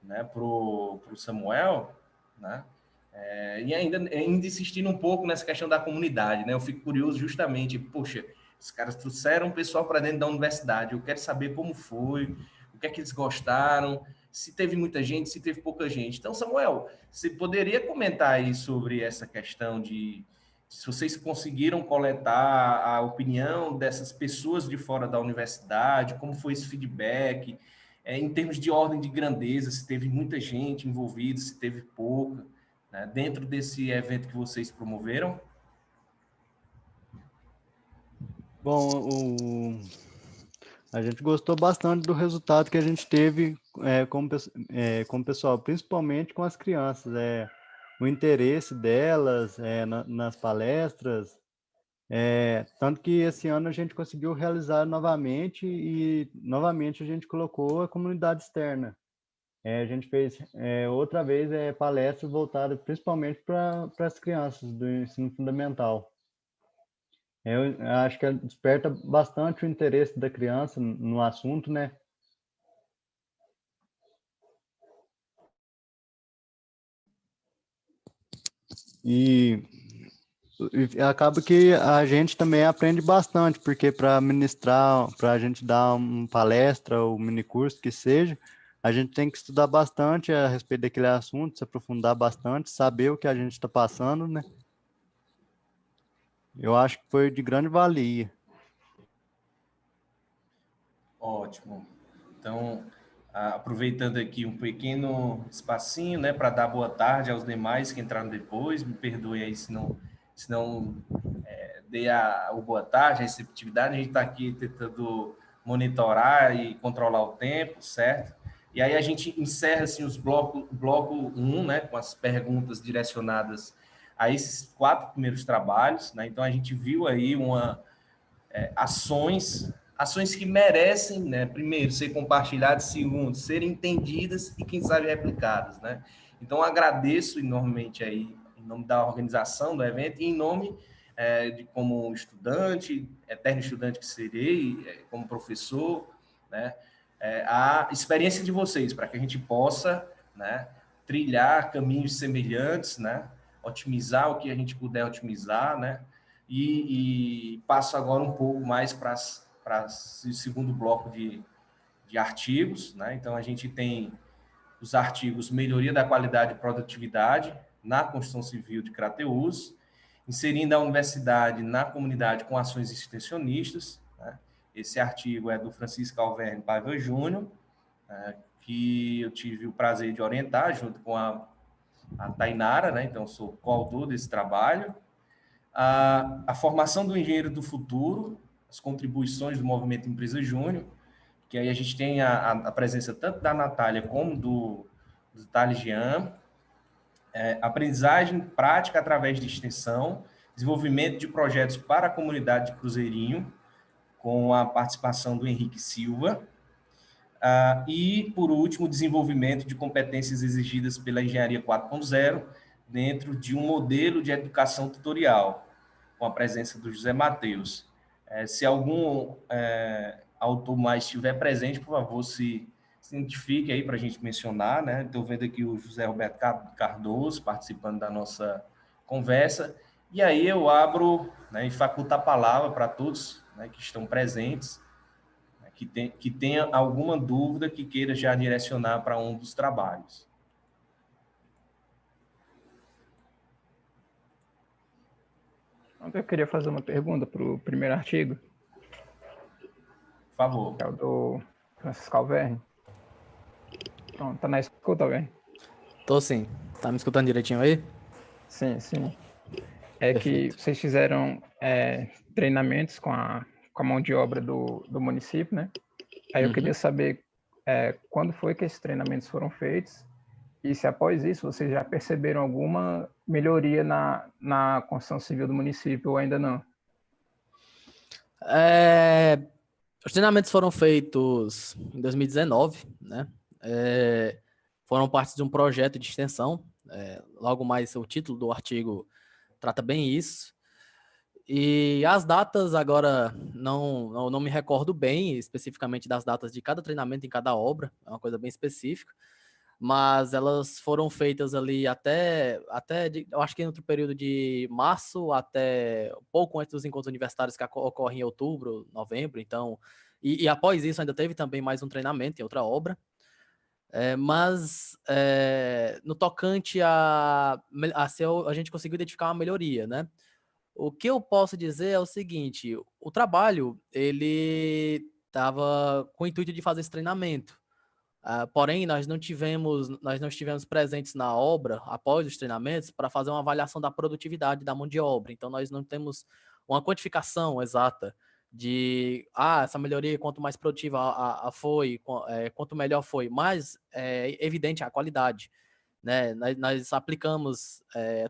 né, para o Samuel, né? E ainda insistindo um pouco nessa questão da comunidade, né? Eu fico curioso justamente, poxa, os caras trouxeram o pessoal para dentro da universidade, eu quero saber como foi, o que é que eles gostaram, se teve muita gente, se teve pouca gente. Então, Samuel, você poderia comentar aí sobre essa questão de se vocês conseguiram coletar a opinião dessas pessoas de fora da universidade, como foi esse feedback, em termos de ordem de grandeza, se teve muita gente envolvida, se teve pouca, né, dentro desse evento que vocês promoveram? Bom, a gente gostou bastante do resultado que a gente teve com o pessoal, principalmente com as crianças. O interesse delas nas palestras, tanto que esse ano a gente conseguiu realizar novamente e novamente a gente colocou a comunidade externa. A gente fez outra vez palestras voltadas principalmente para as crianças do ensino fundamental. Eu acho que desperta bastante o interesse da criança no assunto, né? E acaba que a gente também aprende bastante, porque para ministrar, para a gente dar uma palestra ou mini curso que seja, a gente tem que estudar bastante a respeito daquele assunto, se aprofundar bastante, saber o que a gente está passando, né? Eu acho que foi de grande valia. Ótimo. Então, aproveitando aqui um pequeno espacinho, né, para dar boa tarde aos demais que entraram depois, me perdoe aí se não dei o boa tarde, a receptividade, a gente está aqui tentando monitorar e controlar o tempo, certo? E aí a gente encerra assim, bloco 1, né, com as perguntas direcionadas a esses 4 primeiros trabalhos, né? Então a gente viu aí ações que merecem, né, primeiro, ser compartilhadas, segundo, serem entendidas e, quem sabe, replicadas, né? Então, agradeço enormemente aí, em nome da organização do evento e em nome de como estudante, eterno estudante que serei, como professor, né, a experiência de vocês, para que a gente possa, né, trilhar caminhos semelhantes, né, otimizar o que a gente puder otimizar, né, e passo agora um pouco mais para o segundo bloco de artigos, né? Então, a gente tem os artigos Melhoria da Qualidade e Produtividade na Construção Civil de Crateús, inserindo a universidade na comunidade com ações extensionistas, né? Esse artigo é do Francisco Alverne Paiva Júnior, que eu tive o prazer de orientar junto com a Tainara, né? Então, sou coautor desse trabalho. A formação do engenheiro do futuro, as contribuições do movimento Empresa Júnior, que aí a gente tem a presença tanto da Natália como do Thales Jean, aprendizagem prática através de extensão, desenvolvimento de projetos para a comunidade de Cruzeirinho, com a participação do Henrique Silva, e, por último, desenvolvimento de competências exigidas pela Engenharia 4.0 dentro de um modelo de educação tutorial, com a presença do José Matheus. Se algum autor mais estiver presente, por favor, se identifique aí para a gente mencionar, né? Estou vendo aqui o José Roberto Cardoso participando da nossa conversa, e aí eu abro, né, e faculto a palavra para todos, né, que estão presentes, né, que tenha alguma dúvida que queira já direcionar para um dos trabalhos. Eu queria fazer uma pergunta para o primeiro artigo. Por favor. Que é o do Francisco Alverne. Pronto, tá na escuta, Alverne? Tô sim. Tá me escutando direitinho aí? Sim, sim. É Perfeito. que vocês fizeram treinamentos com a mão de obra do município, né? Aí eu queria saber quando foi que esses treinamentos foram feitos e se após isso vocês já perceberam alguma melhoria na construção civil do município ou ainda não? Os treinamentos foram feitos em 2019, né? Foram parte de um projeto de extensão. Logo mais o título do artigo trata bem isso. E as datas agora não me recordo bem especificamente das datas de cada treinamento em cada obra, é uma coisa bem específica, mas elas foram feitas ali até eu acho que entre o período de março até pouco antes dos encontros universitários que ocorrem em outubro, novembro, então, e após isso ainda teve também mais um treinamento em outra obra. Mas no tocante a gente conseguiu identificar uma melhoria, né? O que eu posso dizer é o seguinte: o trabalho ele estava com o intuito de fazer esse treinamento. Porém, nós não estivemos presentes na obra após os treinamentos para fazer uma avaliação da produtividade da mão de obra. Então, nós não temos uma quantificação exata de essa melhoria, quanto mais produtiva foi, quanto melhor foi, mais evidente a qualidade. Né? Nós aplicamos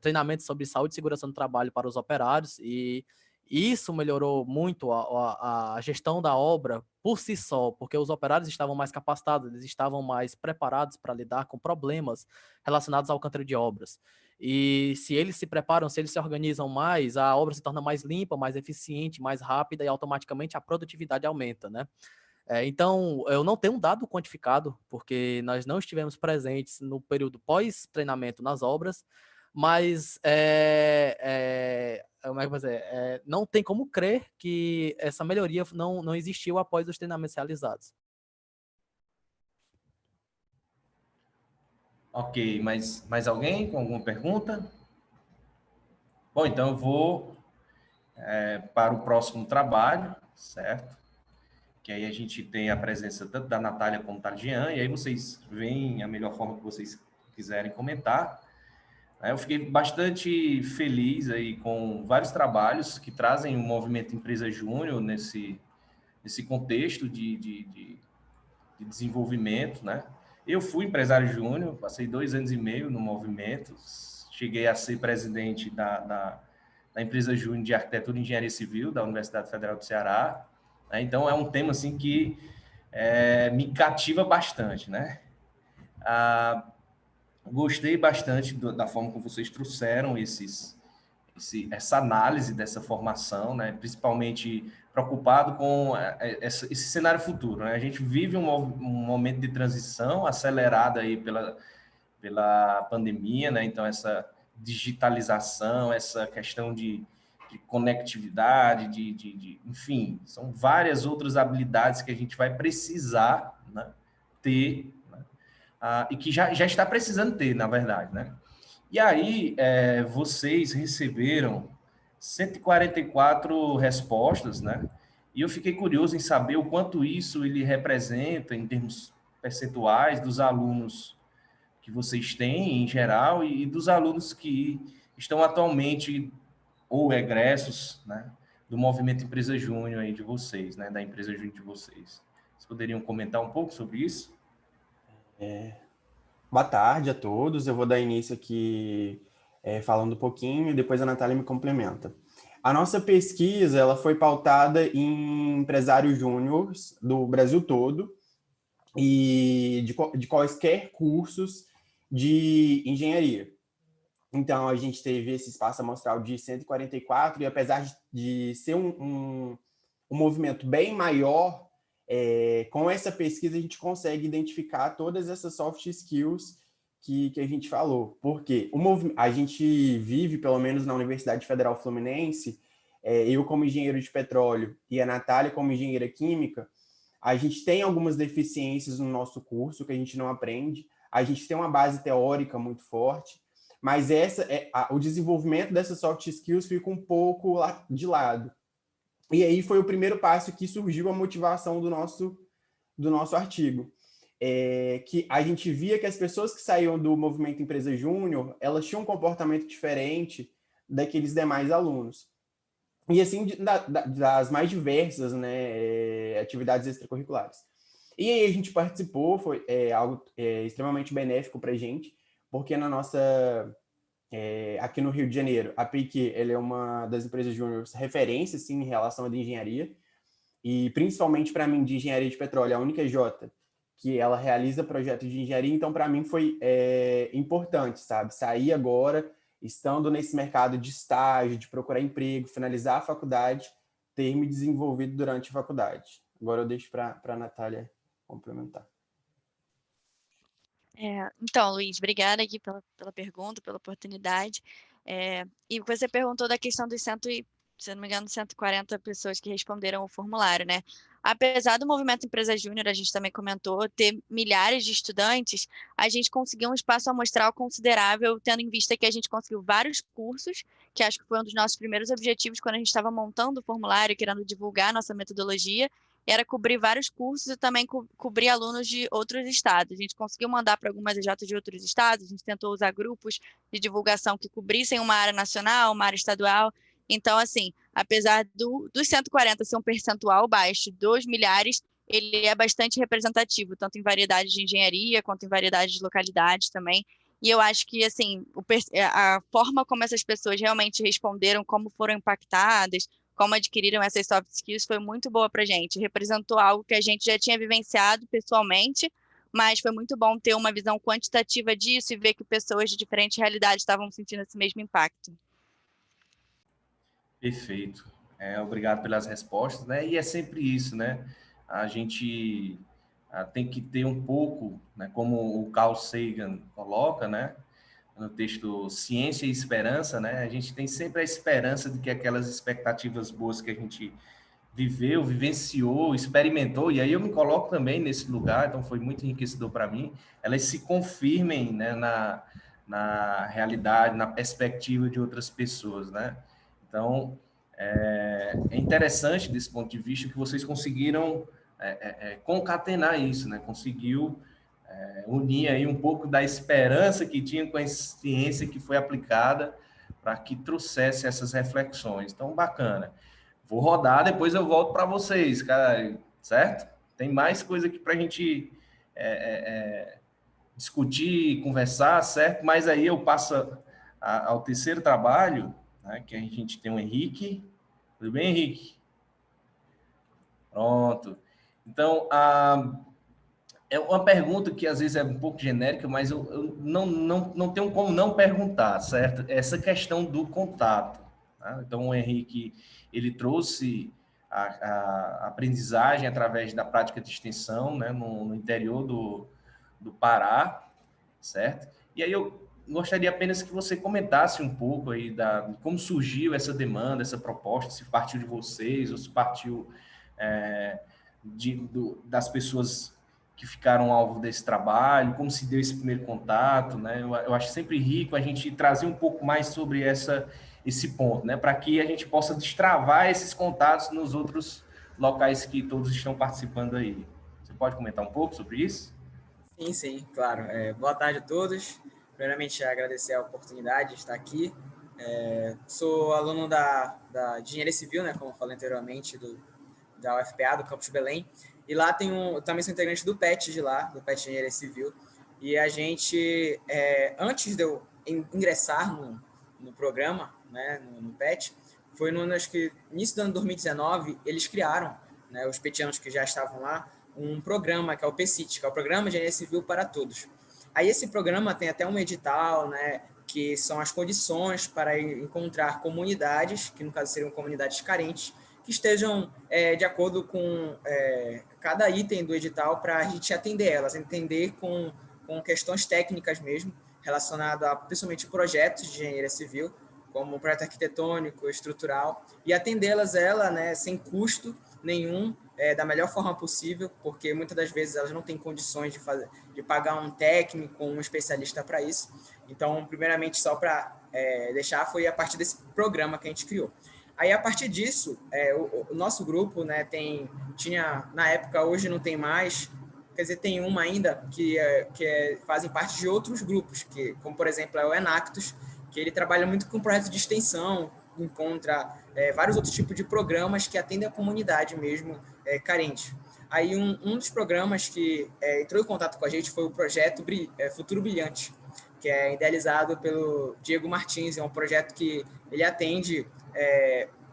treinamentos sobre saúde e segurança no trabalho para os operários e isso melhorou muito a gestão da obra por si só, porque os operários estavam mais capacitados, eles estavam mais preparados para lidar com problemas relacionados ao canteiro de obras. E se eles se preparam, se eles se organizam mais, a obra se torna mais limpa, mais eficiente, mais rápida e automaticamente a produtividade aumenta, né? Então, eu não tenho um dado quantificado, porque nós não estivemos presentes no período pós-treinamento nas obras, mas como é que vai dizer? Não tem como crer que essa melhoria não existiu após os treinamentos realizados. Ok, mas mais alguém com alguma pergunta? Bom, então eu vou para o próximo trabalho, certo? Que aí a gente tem a presença tanto da Natália como da Jean, e aí vocês veem a melhor forma que vocês quiserem comentar. Eu fiquei bastante feliz aí com vários trabalhos que trazem o movimento Empresa Júnior nesse contexto de desenvolvimento, né? Eu fui empresário júnior, passei 2 anos e meio no movimento, cheguei a ser presidente da Empresa Júnior de Arquitetura e Engenharia Civil da Universidade Federal do Ceará. Então, é um tema assim, que me cativa bastante, né? Gostei bastante da forma como vocês trouxeram essa análise dessa formação, né? Principalmente preocupado com esse cenário futuro, né? A gente vive um momento de transição acelerada aí pela pandemia, né? Então, essa digitalização, essa questão de conectividade, enfim, são várias outras habilidades que a gente vai precisar, né, ter, né, e que já está precisando ter, na verdade, né? E aí, vocês receberam 144 respostas, né? E eu fiquei curioso em saber o quanto isso ele representa em termos percentuais dos alunos que vocês têm em geral e dos alunos que estão atualmente ou egressos, né, do movimento Empresa Júnior aí de vocês, né, da Empresa Júnior de vocês. Vocês poderiam comentar um pouco sobre isso? Boa tarde a todos. Eu vou dar início aqui falando um pouquinho e depois a Natália me complementa. A nossa pesquisa ela foi pautada em empresários júniores do Brasil todo e de quaisquer cursos de engenharia. Então, a gente teve esse espaço amostral de 144 e apesar de ser um movimento bem maior, com essa pesquisa a gente consegue identificar todas essas soft skills que a gente falou. Porque a gente vive, pelo menos na Universidade Federal Fluminense, eu como engenheiro de petróleo e a Natália como engenheira química, a gente tem algumas deficiências no nosso curso que a gente não aprende. A gente tem uma base teórica muito forte, mas o desenvolvimento dessas soft skills fica um pouco de lado. E aí foi o primeiro passo que surgiu a motivação do nosso artigo. Que a gente via que as pessoas que saíam do movimento Empresa Júnior, elas tinham um comportamento diferente daqueles demais alunos. E assim, das mais diversas, né, atividades extracurriculares. E aí a gente participou, foi algo extremamente benéfico para a gente, porque na nossa... aqui no Rio de Janeiro, a PIC ela é uma das empresas júniores referência assim, em relação à de engenharia, e principalmente para mim de engenharia de petróleo, a única J que ela realiza projetos de engenharia, então para mim foi importante, sabe? Sair agora, estando nesse mercado de estágio, de procurar emprego, finalizar a faculdade, ter me desenvolvido durante a faculdade. Agora eu deixo para a Natália complementar. Então, Luiz, obrigada aqui pela pergunta, pela oportunidade. E você perguntou da questão dos se não me engano, 140 pessoas que responderam o formulário, né? Apesar do movimento Empresa Júnior, a gente também comentou, ter milhares de estudantes, a gente conseguiu um espaço amostral considerável, tendo em vista que a gente conseguiu vários cursos, que acho que foi um dos nossos primeiros objetivos quando a gente estava montando o formulário, querendo divulgar a nossa metodologia, era cobrir vários cursos e também cobrir alunos de outros estados. A gente conseguiu mandar para algumas EJs de outros estados, a gente tentou usar grupos de divulgação que cobrissem uma área nacional, uma área estadual. Então, assim, apesar dos 140 ser um percentual baixo dos milhares, ele é bastante representativo, tanto em variedade de engenharia, quanto em variedade de localidades também. E eu acho que, assim, a forma como essas pessoas realmente responderam, como foram impactadas, como adquiriram essas soft skills, foi muito boa para a gente. Representou algo que a gente já tinha vivenciado pessoalmente, mas foi muito bom ter uma visão quantitativa disso e ver que pessoas de diferentes realidades estavam sentindo esse mesmo impacto. Perfeito. Obrigado pelas respostas, né? E é sempre isso, né? A gente tem que ter um pouco, né, como o Carl Sagan coloca, né, no texto Ciência e Esperança, né? A gente tem sempre a esperança de que aquelas expectativas boas que a gente viveu, vivenciou, experimentou, e aí eu me coloco também nesse lugar, então foi muito enriquecedor para mim, elas se confirmem, né, na realidade, na perspectiva de outras pessoas, né? Então, é interessante desse ponto de vista que vocês conseguiram concatenar isso, né? Conseguiu unir aí um pouco da esperança que tinha com a ciência que foi aplicada para que trouxesse essas reflexões. Então, bacana. Vou rodar, depois eu volto para vocês, cara, certo? Tem mais coisa aqui para a gente discutir, conversar, certo? Mas aí eu passo ao terceiro trabalho, né, que a gente tem o Henrique. Tudo bem, Henrique? Pronto. Então, é uma pergunta que às vezes é um pouco genérica, mas eu não tenho como não perguntar, certo? Essa questão do contato. Tá? Então, o Henrique, ele trouxe a aprendizagem através da prática de extensão, né, no interior do Pará, certo? E aí eu gostaria apenas que você comentasse um pouco aí de como surgiu essa demanda, essa proposta, se partiu de vocês ou se partiu das pessoas que ficaram alvo desse trabalho, como se deu esse primeiro contato, né? Eu acho sempre rico a gente trazer um pouco mais sobre esse ponto, né? Para que a gente possa destravar esses contatos nos outros locais que todos estão participando aí. Você pode comentar um pouco sobre isso? Sim, claro. Boa tarde a todos. Primeiramente, agradecer a oportunidade de estar aqui. Sou aluno de Engenharia Civil, né, como falei anteriormente, da UFPA, do Campus Belém. E lá também sou integrante do PET de lá, do PET de Engenharia Civil. E a gente, antes de eu ingressar no programa, né, no PET, foi acho que início do ano 2019, eles criaram, né, os petianos que já estavam lá, um programa que é o PCIT, que é o Programa de Engenharia Civil para Todos. Aí esse programa tem até um edital, né, que são as condições para encontrar comunidades, que no caso seriam comunidades carentes, que estejam de acordo com cada item do edital para a gente atender elas, entender com com questões técnicas mesmo, relacionado a, principalmente, projetos de engenharia civil, como projeto arquitetônico, estrutural, e atendê-las, né, sem custo nenhum, da melhor forma possível, porque muitas das vezes elas não têm condições de pagar um técnico, um especialista para isso. Então, primeiramente, só para deixar, foi a partir desse programa que a gente criou. Aí, a partir disso, o nosso grupo, né, tinha, na época, hoje não tem mais, quer dizer, tem uma ainda que fazem parte de outros grupos, como, por exemplo, é o Enactus, que ele trabalha muito com projetos de extensão, encontra vários outros tipos de programas que atendem a comunidade mesmo carente. Aí, um dos programas que entrou em contato com a gente foi o projeto Futuro Brilhante, que é idealizado pelo Diego Martins. É um projeto que ele atende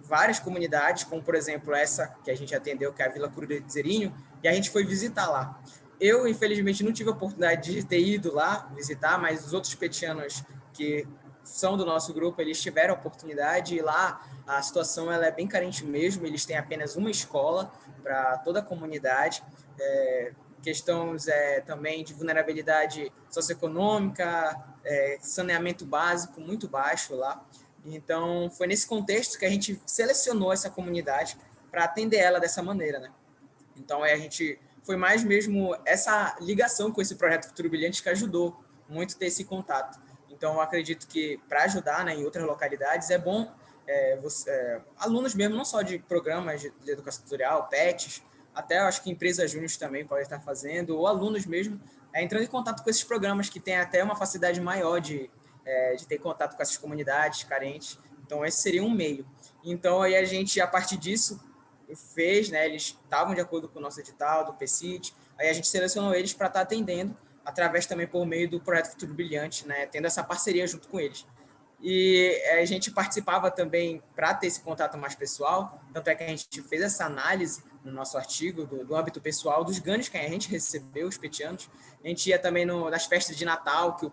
várias comunidades, como, por exemplo, essa que a gente atendeu, que é a Vila Cruzeirinho, e a gente foi visitar lá. Eu, infelizmente, não tive a oportunidade de ter ido lá visitar, mas os outros petianos que são do nosso grupo, eles tiveram a oportunidade, e lá a situação ela é bem carente mesmo, eles têm apenas uma escola para toda a comunidade, questões também de vulnerabilidade socioeconômica, saneamento básico muito baixo lá. Então, foi nesse contexto que a gente selecionou essa comunidade para atender ela dessa maneira, né? Então, a gente foi mais mesmo essa ligação com esse projeto Futuro Brilhante que ajudou muito ter esse contato. Então, eu acredito que para ajudar, né, em outras localidades é bom alunos mesmo, não só de programas de educação tutorial, PETs, até eu acho que empresas júniores também podem estar fazendo, ou alunos mesmo, entrando em contato com esses programas que têm até uma facilidade maior de ter contato com essas comunidades carentes. Então, esse seria um meio. Então, aí a gente, a partir disso, fez, né, eles estavam de acordo com o nosso edital, do PCIT, aí a gente selecionou eles para estar atendendo, através também por meio do Projeto Futuro Brilhante, né, tendo essa parceria junto com eles. E a gente participava também para ter esse contato mais pessoal, tanto é que a gente fez essa análise no nosso artigo do âmbito pessoal, dos ganhos que a gente recebeu, os petianos. A gente ia também nas festas de Natal, que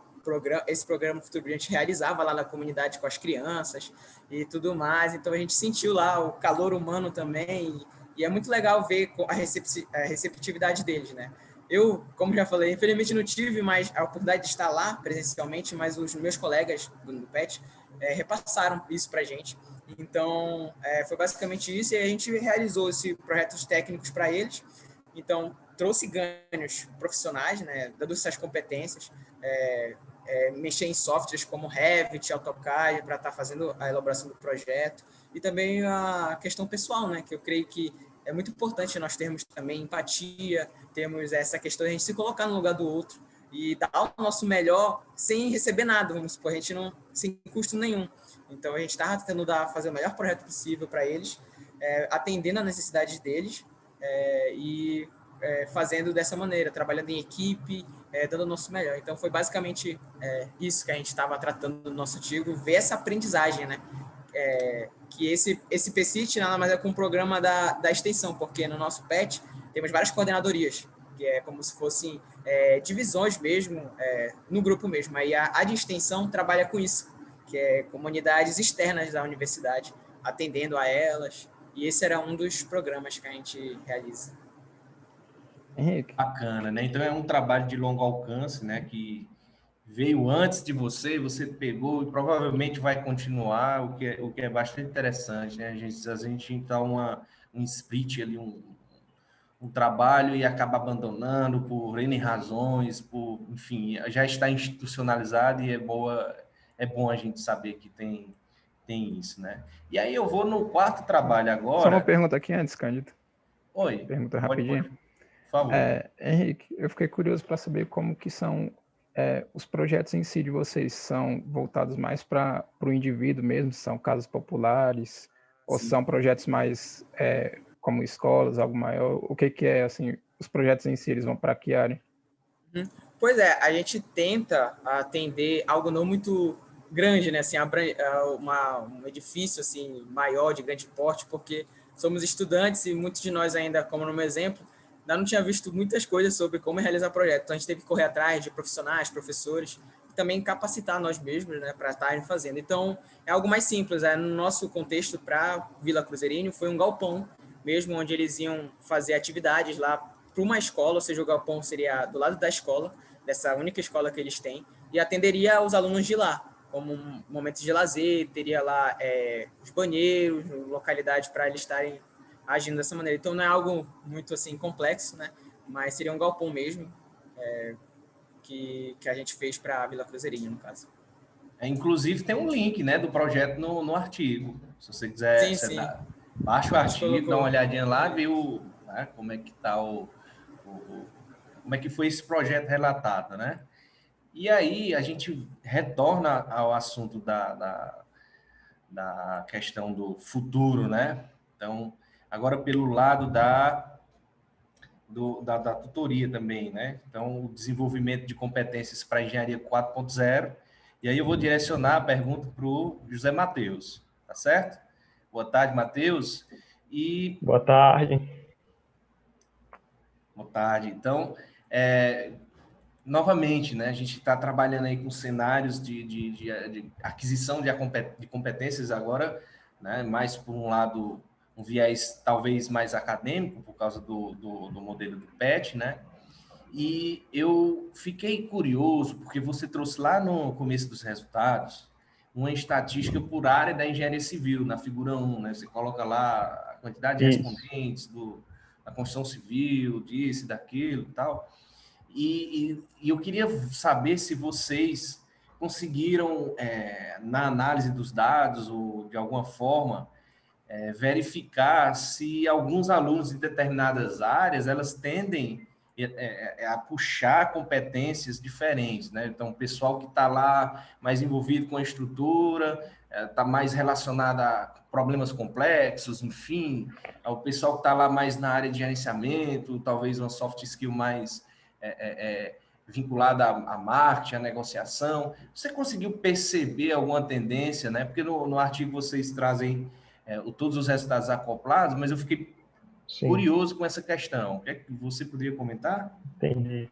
esse programa Futuro Brilhante realizava lá na comunidade com as crianças e tudo mais. Então, a gente sentiu lá o calor humano também, e é muito legal ver a receptividade deles, né? Eu, como já falei, infelizmente não tive mais a oportunidade de estar lá presencialmente, mas os meus colegas do PET repassaram isso para a gente. Então, foi basicamente isso, e a gente realizou esses projetos técnicos para eles. Então, trouxe ganhos profissionais, né, dando essas competências, mexer em softwares como Revit, AutoCAD, para estar fazendo a elaboração do projeto, e também a questão pessoal, né, que eu creio que é muito importante nós termos também empatia, temos essa questão de a gente se colocar no lugar do outro e dar o nosso melhor sem receber nada, vamos supor, a gente não, sem custo nenhum. Então, a gente está tentando fazer o melhor projeto possível para eles, atendendo a necessidade deles e fazendo dessa maneira, trabalhando em equipe, dando o nosso melhor. Então, foi basicamente isso que a gente estava tratando no nosso artigo, ver essa aprendizagem, né? Que esse PCIT nada mais é com um programa da extensão, porque no nosso PET temos várias coordenadorias, que é como se fossem divisões mesmo, no grupo mesmo. Aí a de extensão trabalha com isso, que é comunidades externas da universidade, atendendo a elas, e esse era um dos programas que a gente realiza. Henrique. Bacana, né? Então é um trabalho de longo alcance, né? Que veio antes de você pegou e provavelmente vai continuar, o que é bastante interessante, né? A gente então um split ali, um trabalho e acaba abandonando por N razões, enfim, já está institucionalizado e é bom a gente saber que tem isso, né? E aí eu vou no quarto trabalho agora. Só uma pergunta aqui antes, Cândido. Oi. Pergunta rapidinho. Por favor. Henrique, eu fiquei curioso para saber como que são os projetos em si de vocês. São voltados mais para o indivíduo mesmo? São casas populares? Ou Sim. são projetos mais como escolas, algo maior? O que é, assim, os projetos em si, eles vão para que área? Pois é, a gente tenta atender algo não muito grande, né? Assim, um edifício assim, maior, de grande porte, porque somos estudantes e muitos de nós ainda, como no meu exemplo, ainda não tinha visto muitas coisas sobre como realizar projetos. Então, a gente teve que correr atrás de profissionais, professores, e também capacitar nós mesmos, né, para estarem fazendo. Então, é algo mais simples. No nosso contexto, para Vila Cruzeirinho, foi um galpão mesmo, onde eles iam fazer atividades lá para uma escola, ou seja, o galpão seria do lado da escola, dessa única escola que eles têm, e atenderia os alunos de lá, como momentos de lazer, teria lá os banheiros, localidade para eles estarem agindo dessa maneira. Então, não é algo muito assim complexo, né? Mas seria um galpão mesmo, que a gente fez para a Vila Cruzeirinho, no caso. Inclusive, tem um link, né, do projeto no artigo. Se você quiser, Sim. baixa o artigo, dá uma olhadinha lá, vê né, como é que tá como é que foi esse projeto relatado, né? E aí a gente retorna ao assunto da questão do futuro, né? Então, agora pelo lado da tutoria também, né? Então, o desenvolvimento de competências para a engenharia 4.0. E aí eu vou direcionar a pergunta para o José Matheus, tá certo? Boa tarde, Matheus. Boa tarde. Boa tarde. Então, novamente, né, a gente está trabalhando aí com cenários de aquisição de competências agora, né, mais por um lado, um viés talvez mais acadêmico, por causa do modelo do PET, né? E eu fiquei curioso, porque você trouxe lá no começo dos resultados uma estatística por área da engenharia civil, na figura 1, né? Você coloca lá a quantidade de respondentes da construção civil, disso, daquilo e tal. E eu queria saber se vocês conseguiram, na análise dos dados, ou de alguma forma, verificar se alguns alunos de determinadas áreas, elas tendem a puxar competências diferentes, né? Então, o pessoal que está lá mais envolvido com a estrutura, está mais relacionado a problemas complexos, enfim, o pessoal que está lá mais na área de gerenciamento, talvez uma soft skill mais vinculada à marketing, à negociação. Você conseguiu perceber alguma tendência, né? Porque no artigo vocês trazem todos os resultados acoplados, mas eu fiquei curioso com essa questão. O que é que você poderia comentar? Entendi.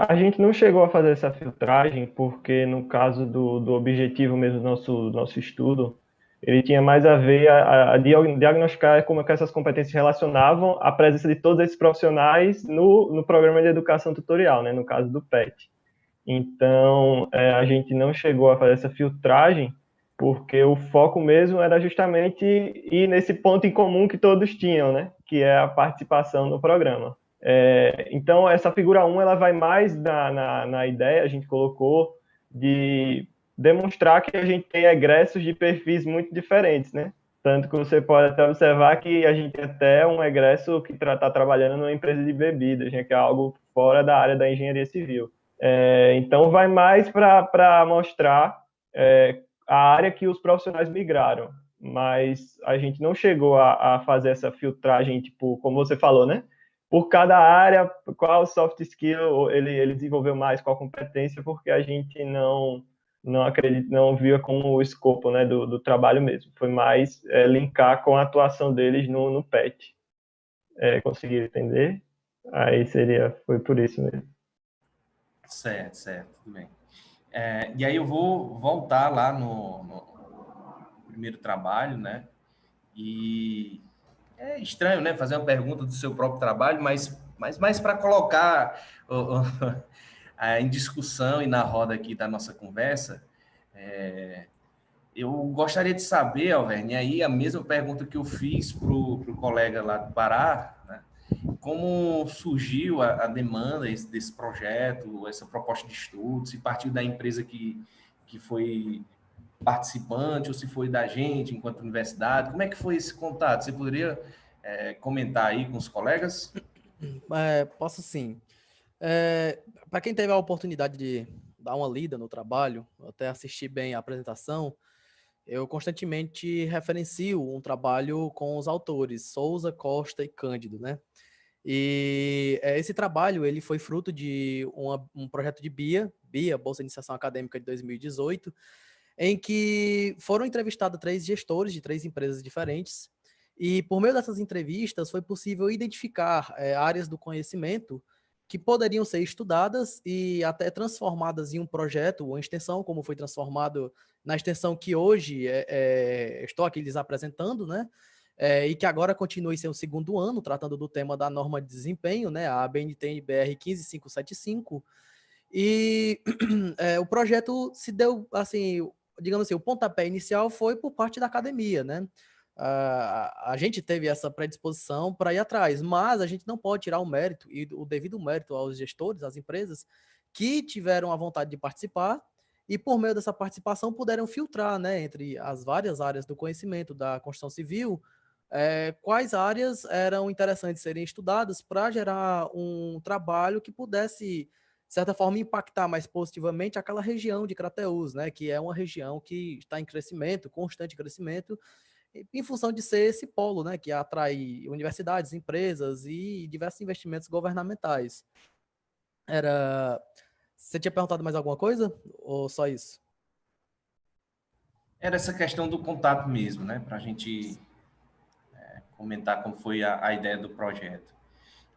A gente não chegou a fazer essa filtragem porque, no caso do objetivo mesmo do nosso estudo, ele tinha mais a ver a diagnosticar como que essas competências relacionavam a presença de todos esses profissionais no programa de educação tutorial, né, no caso do PET. Então, a gente não chegou a fazer essa filtragem porque o foco mesmo era justamente ir nesse ponto em comum que todos tinham, né, que é a participação no programa. Então, essa figura 1, ela vai mais na ideia, a gente colocou, de demonstrar que a gente tem egressos de perfis muito diferentes, né? Tanto que você pode até observar que a gente tem até um egresso que está trabalhando numa empresa de bebidas, né, que é algo fora da área da engenharia civil. Então, vai mais para mostrar a área que os profissionais migraram, mas a gente não chegou a fazer essa filtragem, tipo, como você falou, né? Por cada área, qual soft skill ele desenvolveu mais, qual competência, porque a gente não via como o escopo, né, do trabalho mesmo. Foi mais linkar com a atuação deles no PET. Conseguiram entender? Aí foi por isso mesmo. Certo, tudo bem. E aí eu vou voltar lá no primeiro trabalho, né? E é estranho, né, fazer uma pergunta do seu próprio trabalho, mas mais para colocar em discussão e na roda aqui da nossa conversa. Eu gostaria de saber, Alverne, aí a mesma pergunta que eu fiz para o colega lá do Pará, né? Como surgiu a demanda desse projeto, essa proposta de estudo, se partiu da empresa que foi participante ou se foi da gente enquanto universidade, como é que foi esse contato? Você poderia comentar aí com os colegas? Posso sim. Para quem teve a oportunidade de dar uma lida no trabalho, até assistir bem a apresentação, eu constantemente referencio um trabalho com os autores Souza, Costa e Cândido, né? E esse trabalho ele foi fruto de um projeto de BIA, Bolsa de Iniciação Acadêmica de 2018, em que foram entrevistados 3 gestores de 3 empresas diferentes, e por meio dessas entrevistas foi possível identificar áreas do conhecimento que poderiam ser estudadas e até transformadas em um projeto, uma extensão, como foi transformado na extensão que hoje estou aqui lhes apresentando, né? e que agora continua em seu segundo ano, tratando do tema da norma de desempenho, né, a ABNT-NBR 15575, e o projeto se deu, assim, digamos assim, o pontapé inicial foi por parte da academia, né? A gente teve essa predisposição para ir atrás, mas a gente não pode tirar o mérito e o devido mérito aos gestores, às empresas que tiveram a vontade de participar e por meio dessa participação puderam filtrar, né, entre as várias áreas do conhecimento da construção civil, quais áreas eram interessantes serem estudadas para gerar um trabalho que pudesse, de certa forma, impactar mais positivamente aquela região de Crateús, né, que é uma região que está em crescimento, constante crescimento, em função de ser esse polo, né, que atrai universidades, empresas e diversos investimentos governamentais. Você tinha perguntado mais alguma coisa ou só isso? Era essa questão do contato mesmo, né, para a gente comentar como foi a ideia do projeto.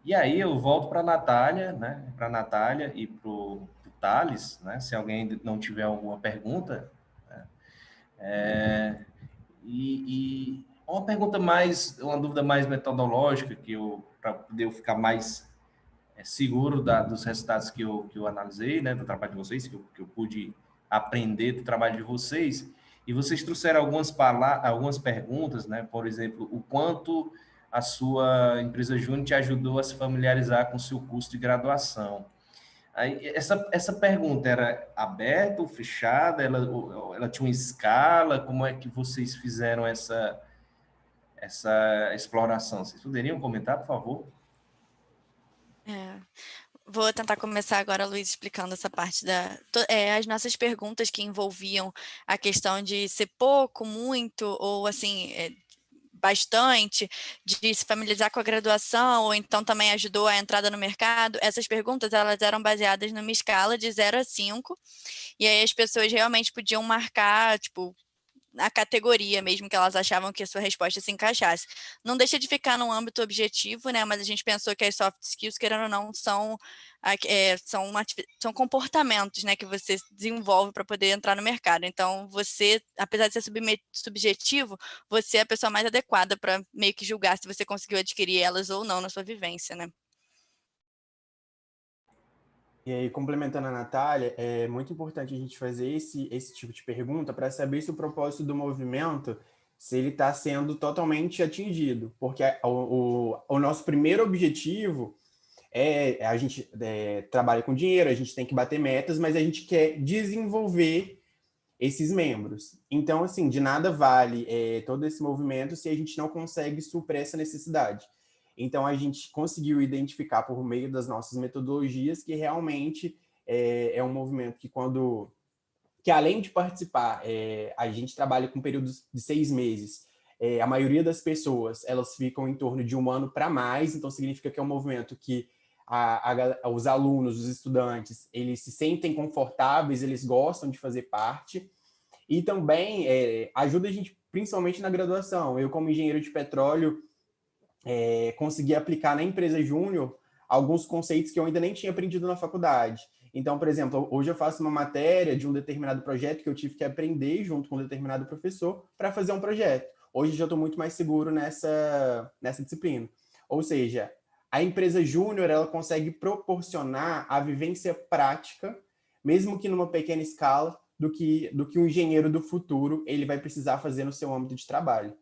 E aí eu volto para a Natália, né, para a Natália e para o Thales, né, se alguém não tiver alguma pergunta, né, e uma pergunta mais, uma dúvida mais metodológica, para poder eu ficar mais seguro dos resultados que eu analisei, né, do trabalho de vocês, que eu pude aprender do trabalho de vocês, e vocês trouxeram algumas perguntas, né, por exemplo, o quanto a sua empresa júnior te ajudou a se familiarizar com o seu curso de graduação. Aí, essa pergunta era aberta ou fechada? Ela tinha uma escala? Como é que vocês fizeram essa exploração? Vocês poderiam comentar, por favor? Vou tentar começar agora, Luiz, explicando essa parte as nossas perguntas que envolviam a questão de ser pouco, muito, ou assim, bastante, de se familiarizar com a graduação, ou então também ajudou a entrada no mercado. Essas perguntas, elas eram baseadas numa escala de 0 a 5, e aí as pessoas realmente podiam marcar, tipo, a categoria mesmo que elas achavam que a sua resposta se encaixasse. Não deixa de ficar num âmbito objetivo, né? Mas a gente pensou que as soft skills, querendo ou não, são comportamentos, né, que você desenvolve para poder entrar no mercado. Então, você, apesar de ser subjetivo, você é a pessoa mais adequada para meio que julgar se você conseguiu adquirir elas ou não na sua vivência, né? E aí, complementando a Natália, é muito importante a gente fazer esse tipo de pergunta para saber se o propósito do movimento, se ele está sendo totalmente atingido. Porque o nosso primeiro objetivo a gente trabalha com dinheiro, a gente tem que bater metas, mas a gente quer desenvolver esses membros. Então, assim, de nada vale todo esse movimento se a gente não consegue suprir essa necessidade. Então, a gente conseguiu identificar por meio das nossas metodologias que realmente é um movimento que além de participar, a gente trabalha com períodos de 6 meses. A maioria das pessoas, elas ficam em torno de 1 ano para mais, então significa que é um movimento que os alunos, os estudantes, eles se sentem confortáveis, eles gostam de fazer parte, e também ajuda a gente principalmente na graduação. Eu, como engenheiro de petróleo, consegui aplicar na empresa júnior alguns conceitos que eu ainda nem tinha aprendido na faculdade. Então, por exemplo, hoje eu faço uma matéria de um determinado projeto que eu tive que aprender junto com um determinado professor para fazer um projeto. Hoje já estou muito mais seguro nessa disciplina. Ou seja, a empresa júnior, ela consegue proporcionar a vivência prática, mesmo que numa pequena escala, do que um engenheiro do futuro ele vai precisar fazer no seu âmbito de trabalho.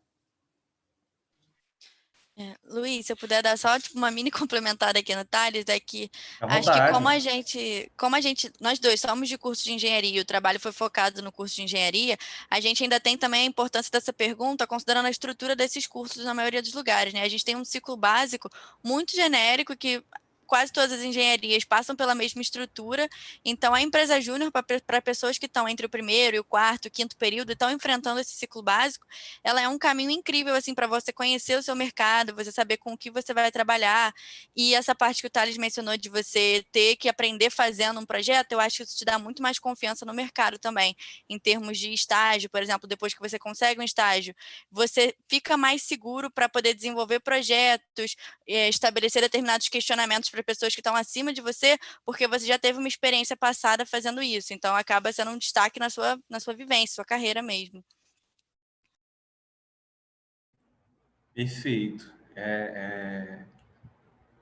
Luiz, se eu puder dar só tipo, uma mini complementada aqui no Thales, é que À acho que vontade. nós dois somos de curso de engenharia e o trabalho foi focado no curso de engenharia, a gente ainda tem também a importância dessa pergunta, considerando a estrutura desses cursos na maioria dos lugares, né? A gente tem um ciclo básico muito genérico que quase todas as engenharias passam pela mesma estrutura, então a empresa júnior, para pessoas que estão entre o primeiro e o quarto, o quinto período, e estão enfrentando esse ciclo básico, ela é um caminho incrível, assim, para você conhecer o seu mercado, você saber com o que você vai trabalhar, e essa parte que o Thales mencionou de você ter que aprender fazendo um projeto, eu acho que isso te dá muito mais confiança no mercado também, em termos de estágio, por exemplo, depois que você consegue um estágio, você fica mais seguro para poder desenvolver projetos, estabelecer determinados questionamentos para pessoas que estão acima de você, porque você já teve uma experiência passada fazendo isso. Então, acaba sendo um destaque na sua vivência, sua carreira mesmo. Perfeito.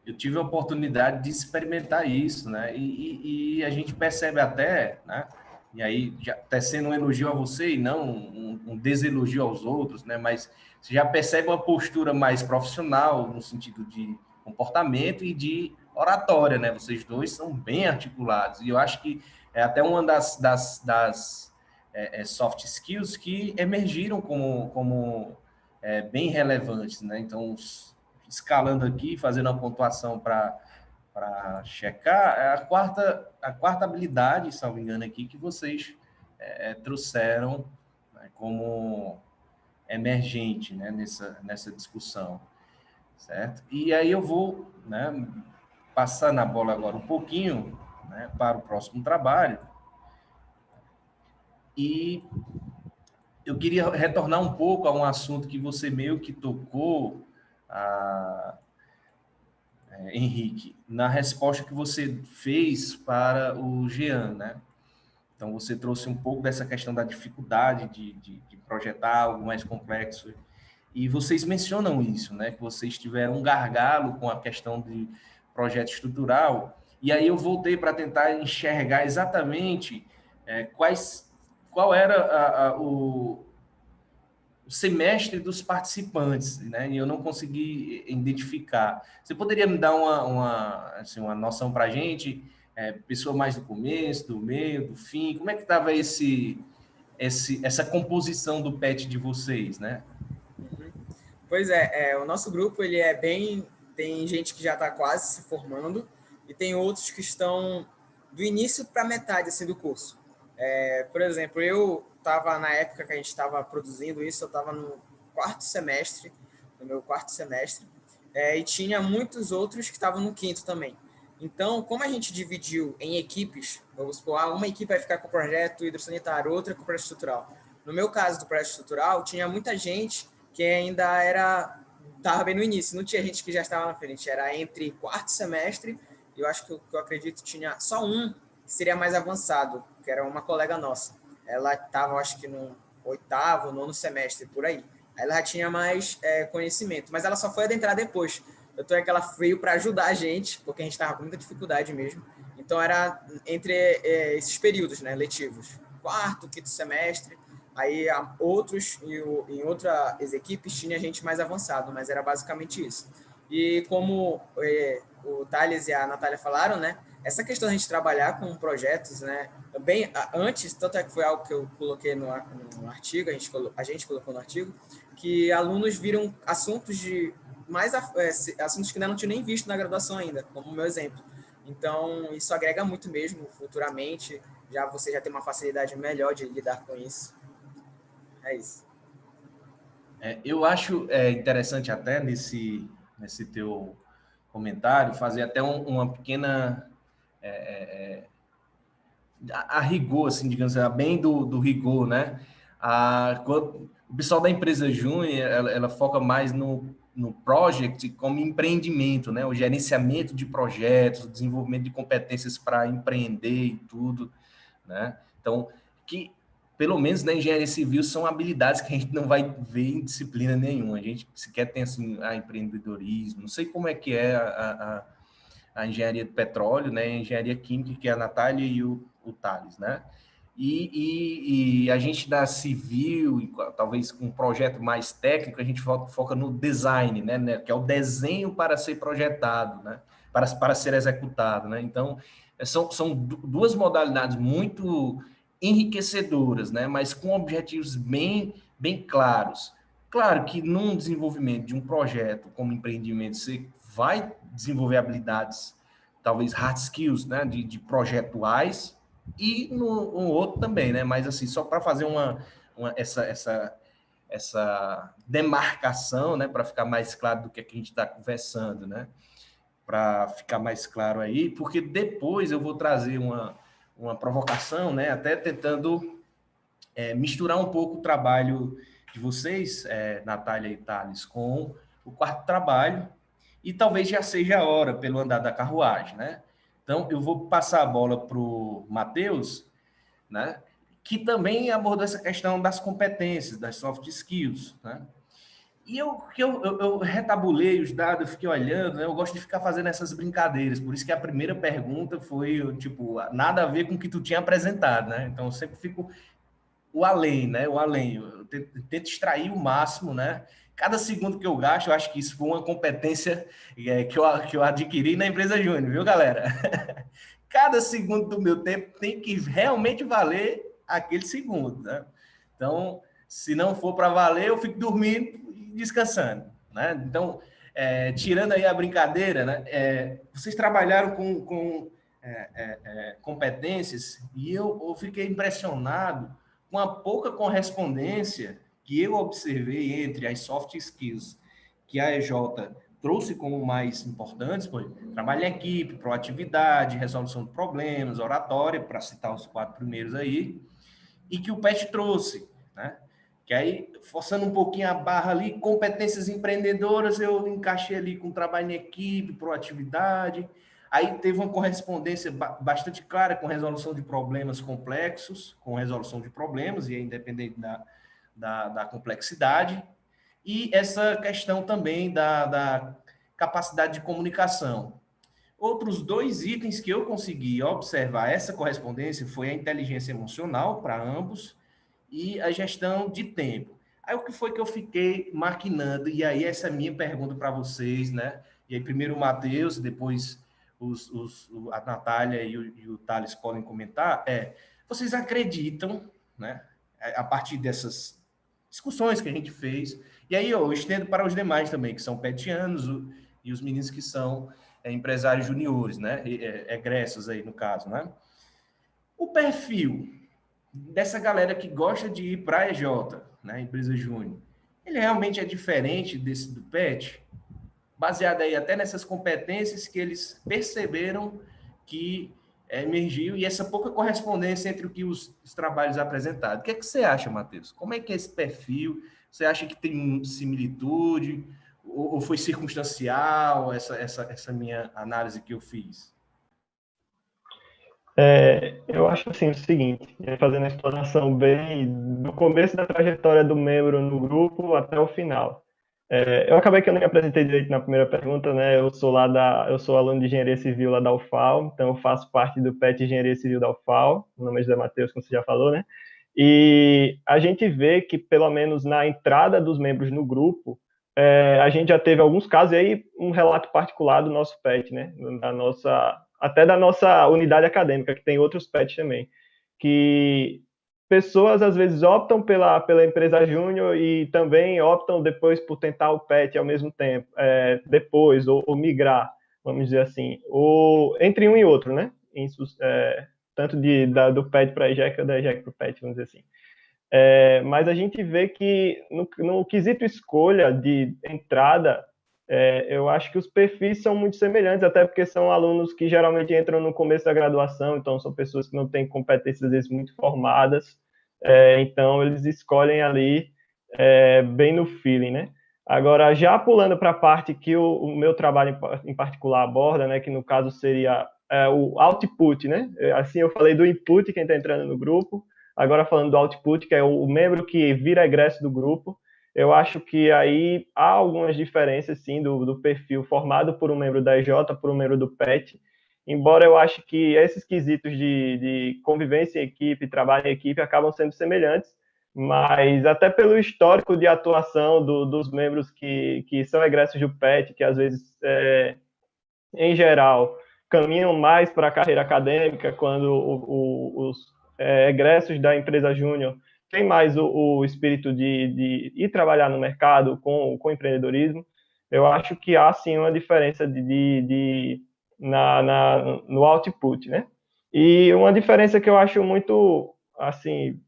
Eu tive a oportunidade de experimentar isso, né? E a gente percebe até, né? E aí, já tecendo um elogio a você e não um deselogio aos outros, né? Mas você já percebe uma postura mais profissional no sentido de comportamento e de oratória, né? Vocês dois são bem articulados. E eu acho que é até uma das soft skills que emergiram como bem relevantes, né? Então, escalando aqui, fazendo a pontuação para checar, é a quarta habilidade, se não me engano aqui, que vocês trouxeram, né, como emergente, né, nessa discussão, certo? E aí eu vou, né, passando a bola agora um pouquinho, né, para o próximo trabalho, e eu queria retornar um pouco a um assunto que você meio que tocou, Henrique, na resposta que você fez para o Jean, né? Então, você trouxe um pouco dessa questão da dificuldade de projetar algo mais complexo. E vocês mencionam isso, né? Que vocês tiveram um gargalo com a questão de projeto estrutural. E aí eu voltei para tentar enxergar exatamente qual era o semestre dos participantes, né? E eu não consegui identificar. Você poderia me dar uma noção para a gente? Pessoa mais do começo, do meio, do fim? Como é que estava essa composição do PET de vocês, né? Pois o nosso grupo ele é bem... Tem gente que já está quase se formando e tem outros que estão do início para metade assim, do curso. Por exemplo, eu estava na época que a gente estava produzindo isso, eu estava no meu quarto semestre, e tinha muitos outros que estavam no quinto também. Então, como a gente dividiu em equipes, vamos supor, uma equipe vai ficar com o projeto hidrossanitário, outra com o projeto estrutural. No meu caso do projeto estrutural, tinha muita gente que ainda estava bem no início, não tinha gente que já estava na frente, era entre quarto semestre, e eu acho que eu acredito tinha só um que seria mais avançado, que era uma colega nossa. Ela estava, acho que no 8º, 9º semestre, por aí. Ela já tinha mais conhecimento, mas ela só foi adentrar depois. Eu tô que ela veio para ajudar a gente, porque a gente estava com muita dificuldade mesmo. Então, era entre esses períodos, né, letivos. 4º, 5º semestre, aí outros, em outras equipes, tinha gente mais avançado, mas era basicamente isso. E como o Thales e a Natália falaram, né, essa questão de a gente trabalhar com projetos, né, bem antes, tanto é que foi algo que eu coloquei no artigo, a gente colocou no artigo, que alunos viram assuntos assuntos que ainda não tinham nem visto na graduação ainda, como o meu exemplo. Então, isso agrega muito mesmo futuramente, você já tem uma facilidade melhor de lidar com isso. É isso. Eu acho interessante até nesse teu comentário fazer até uma pequena a rigor, assim, digamos assim, bem do rigor, né? O pessoal da empresa Júnior, ela foca mais no project como empreendimento, né? O gerenciamento de projetos, o desenvolvimento de competências para empreender e tudo, né? Então, que pelo menos na engenharia civil são habilidades que a gente não vai ver em disciplina nenhuma. A gente sequer tem assim empreendedorismo, não sei como é que é a engenharia do petróleo, né? A engenharia química, que é a Natália e o Thales, né? E a gente da civil, talvez com um projeto mais técnico, a gente foca no design, né? Que é o desenho para ser projetado, né? Para ser executado, né? Então, são duas modalidades muito enriquecedoras, né? Mas com objetivos bem claros. Claro que num desenvolvimento de um projeto como empreendimento, você vai desenvolver habilidades, talvez hard skills, né? De projetuais, e no outro também, né? Mas assim, só para fazer essa demarcação, né? Para ficar mais claro do que a gente está conversando, né? Para ficar mais claro aí, porque depois eu vou trazer uma provocação, né? Até tentando misturar um pouco o trabalho de vocês, Natália e Thales, com o quarto trabalho, e talvez já seja a hora, pelo andar da carruagem, né? Então, eu vou passar a bola para o Matheus, né? Que também abordou essa questão das competências, das soft skills, né? E eu retabulei os dados, eu fiquei olhando, né? Eu gosto de ficar fazendo essas brincadeiras, por isso que a primeira pergunta foi, tipo, nada a ver com o que tu tinha apresentado, né? Então, eu sempre fico o além, né? O além. Eu tento extrair o máximo, né? Cada segundo que eu gasto, eu acho que isso foi uma competência que eu adquiri na empresa Júnior, viu, galera? Cada segundo do meu tempo tem que realmente valer aquele segundo, né? Então, se não for para valer, eu fico dormindo e descansando, né? Então, tirando aí a brincadeira, né? Vocês trabalharam com competências e eu fiquei impressionado com a pouca correspondência que eu observei entre as soft skills que a EJ trouxe como mais importantes, foi trabalho em equipe, proatividade, resolução de problemas, oratória, para citar os 4 primeiros aí, e que o PET trouxe, né? Que aí, forçando um pouquinho a barra ali, competências empreendedoras, eu encaixei ali com trabalho em equipe, proatividade. Aí teve uma correspondência bastante clara com resolução de problemas complexos, com resolução de problemas, e é independente da complexidade. E essa questão também da capacidade de comunicação. Outros 2 itens que eu consegui observar essa correspondência foi a inteligência emocional para ambos e a gestão de tempo. Aí o que foi que eu fiquei maquinando? E aí essa é a minha pergunta para vocês, né? E aí primeiro o Matheus, depois a Natália e o Thales podem comentar. Vocês acreditam, né? A partir dessas discussões que a gente fez, e aí eu estendo para os demais também, que são petianos e os meninos que são empresários juniores, né? Egressos aí, no caso, né? O perfil dessa galera que gosta de ir para a EJ, né? Empresa júnior, ele realmente é diferente desse do PET, baseado aí até nessas competências que eles perceberam que emergiu e essa pouca correspondência entre o que os trabalhos apresentados. O que é que você acha, Matheus? Como é que é esse perfil? Você acha que tem similitude ou foi circunstancial essa minha análise que eu fiz? Eu acho assim o seguinte, fazendo a exploração bem do começo da trajetória do membro no grupo até o final. Eu acabei que eu nem me apresentei direito na primeira pergunta, né? Eu sou aluno de Engenharia Civil lá da UFAL, então eu faço parte do PET Engenharia Civil da UFAL, o nome é José Matheus, como você já falou, né? E a gente vê que, pelo menos na entrada dos membros no grupo, a gente já teve alguns casos, e aí um relato particular do nosso PET, né? Até da nossa unidade acadêmica, que tem outros PETs também, que pessoas às vezes optam pela empresa júnior e também optam depois por tentar o PET ao mesmo tempo, depois, ou migrar, vamos dizer assim, ou entre um e outro, né? Tanto do PET para a EJEC ou da EJEC para o PET, vamos dizer assim. Mas a gente vê que no quesito escolha de entrada, eu acho que os perfis são muito semelhantes, até porque são alunos que geralmente entram no começo da graduação, então são pessoas que não têm competências, às vezes, muito formadas, então eles escolhem ali bem no feeling, né? Agora, já pulando para a parte que o meu trabalho em particular aborda, né, que no caso seria o output, né? Assim, eu falei do input, quem está entrando no grupo, agora falando do output, que é o membro que vira egresso do grupo. Eu acho que aí há algumas diferenças, sim, do perfil formado por um membro da EJ, por um membro do PET, embora eu acho que esses quesitos de convivência em equipe, trabalho em equipe, acabam sendo semelhantes, mas até pelo histórico de atuação dos membros que são egressos do PET, que às vezes, em geral, caminham mais para a carreira acadêmica, quando os egressos da empresa júnior tem mais o espírito de ir trabalhar no mercado com empreendedorismo. Eu acho que há, sim, uma diferença no output, né? E uma diferença que eu acho muito, assim,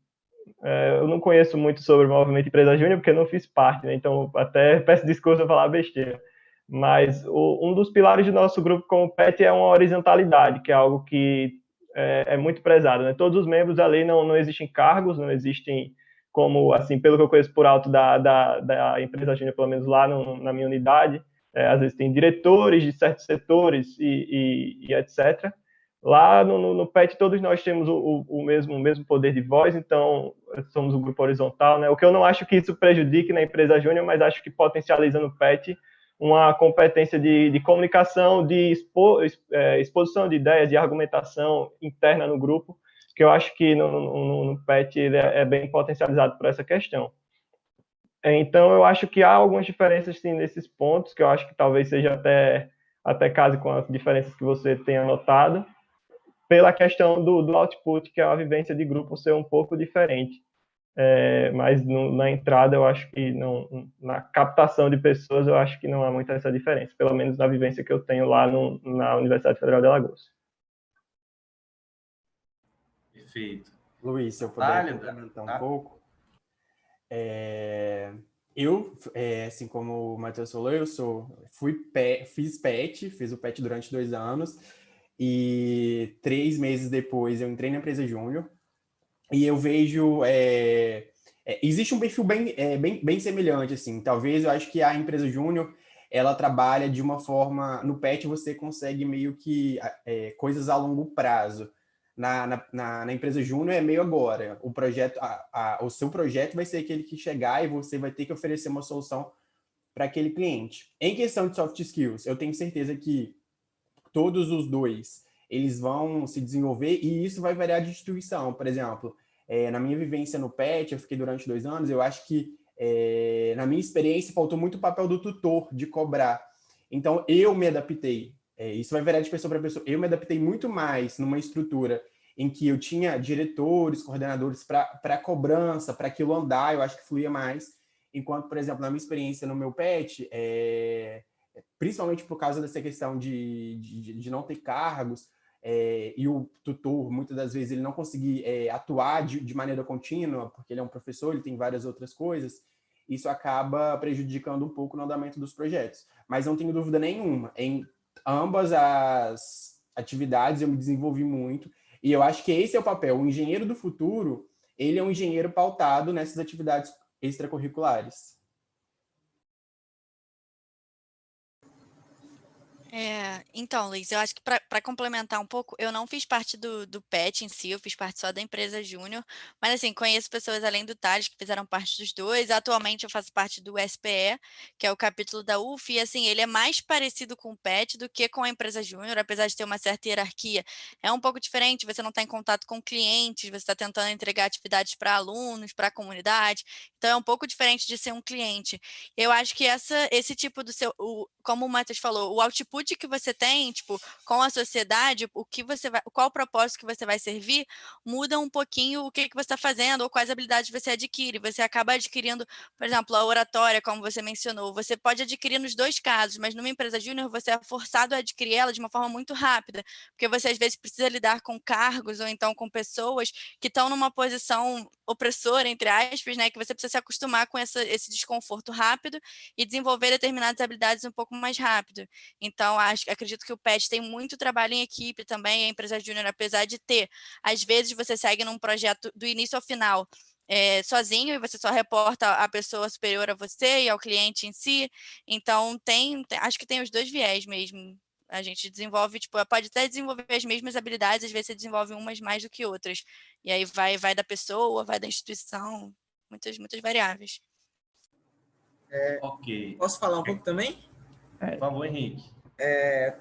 eu não conheço muito sobre o movimento Empresa Júnior, porque eu não fiz parte, né? Então até peço desculpa eu falar besteira. Mas um dos pilares do nosso grupo como PET é uma horizontalidade, que é algo que é muito prezado, né? Todos os membros ali não existem cargos, não existem, como, assim, pelo que eu conheço por alto da empresa júnior, pelo menos lá na minha unidade, às vezes tem diretores de certos setores e etc. Lá no PET todos nós temos o mesmo poder de voz, então somos um grupo horizontal, né? O que eu não acho que isso prejudique na empresa júnior, mas acho que potencializa no PET uma competência de comunicação, de exposição de ideias, de argumentação interna no grupo, que eu acho que no PET ele é bem potencializado por essa questão. Então, eu acho que há algumas diferenças, sim, nesses pontos, que eu acho que talvez seja até case com as diferenças que você tenha notado, pela questão do output, que é a vivência de grupo ser um pouco diferente. Mas na entrada, eu acho que na captação de pessoas, eu acho que não há muita essa diferença, pelo menos na vivência que eu tenho lá na Universidade Federal de Alagoas. Perfeito. Luiz, se eu puder complementar um pouco. Eu, assim como o Matheus falou, fiz o PET durante 2 anos, e 3 meses depois eu entrei na empresa júnior, e eu vejo existe um perfil bem semelhante, assim. Talvez eu acho que a empresa júnior ela trabalha de uma forma, no PET você consegue meio que coisas a longo prazo. Na empresa júnior é meio agora. O projeto, o seu projeto vai ser aquele que chegar e você vai ter que oferecer uma solução para aquele cliente. Em questão de soft skills, eu tenho certeza que todos os dois eles vão se desenvolver, e isso vai variar de instituição. Por exemplo, na minha vivência no PET, eu fiquei durante 2 anos, eu acho que na minha experiência faltou muito o papel do tutor, de cobrar. Então, eu me adaptei. Isso vai variar de pessoa para pessoa. Eu me adaptei muito mais numa estrutura em que eu tinha diretores, coordenadores para cobrança, para aquilo andar, eu acho que fluía mais. Enquanto, por exemplo, na minha experiência no meu PET, principalmente por causa dessa questão de não ter cargos, e o tutor, muitas das vezes, ele não conseguir atuar de maneira contínua, porque ele é um professor, ele tem várias outras coisas, isso acaba prejudicando um pouco no andamento dos projetos. Mas não tenho dúvida nenhuma, em ambas as atividades eu me desenvolvi muito, e eu acho que esse é o papel. O engenheiro do futuro, ele é um engenheiro pautado nessas atividades extracurriculares. Então, Luiz, eu acho que para complementar um pouco, eu não fiz parte do PET em si, eu fiz parte só da empresa júnior, mas assim, conheço pessoas além do Thales que fizeram parte dos dois. Atualmente eu faço parte do SPE, que é o capítulo da UF, e assim, ele é mais parecido com o PET do que com a empresa júnior, apesar de ter uma certa hierarquia. É um pouco diferente, você não está em contato com clientes, você está tentando entregar atividades para alunos, para a comunidade, então é um pouco diferente de ser um cliente. Eu acho que esse tipo como o Matheus falou, o output que você tem, tipo, com a sociedade, qual o propósito que você vai servir, muda um pouquinho o que você está fazendo ou quais habilidades você adquire. Você acaba adquirindo, por exemplo, a oratória, como você mencionou. Você pode adquirir nos 2 casos, mas numa empresa júnior você é forçado a adquirir ela de uma forma muito rápida, porque você às vezes precisa lidar com cargos ou então com pessoas que estão numa posição opressora, entre aspas, né, que você precisa se acostumar com esse desconforto rápido e desenvolver determinadas habilidades um pouco mais rápido. Então, acredito que o PET tem muito trabalho em equipe também, a empresa júnior, apesar de ter, às vezes você segue num projeto do início ao final, sozinho, e você só reporta a pessoa superior a você e ao cliente em si. Então, acho que tem os 2 viés mesmo. A gente desenvolve, pode até desenvolver as mesmas habilidades, às vezes você desenvolve umas mais do que outras. E aí vai da pessoa, vai da instituição, muitas variáveis. Ok. Posso falar um pouco também? Por favor, Henrique.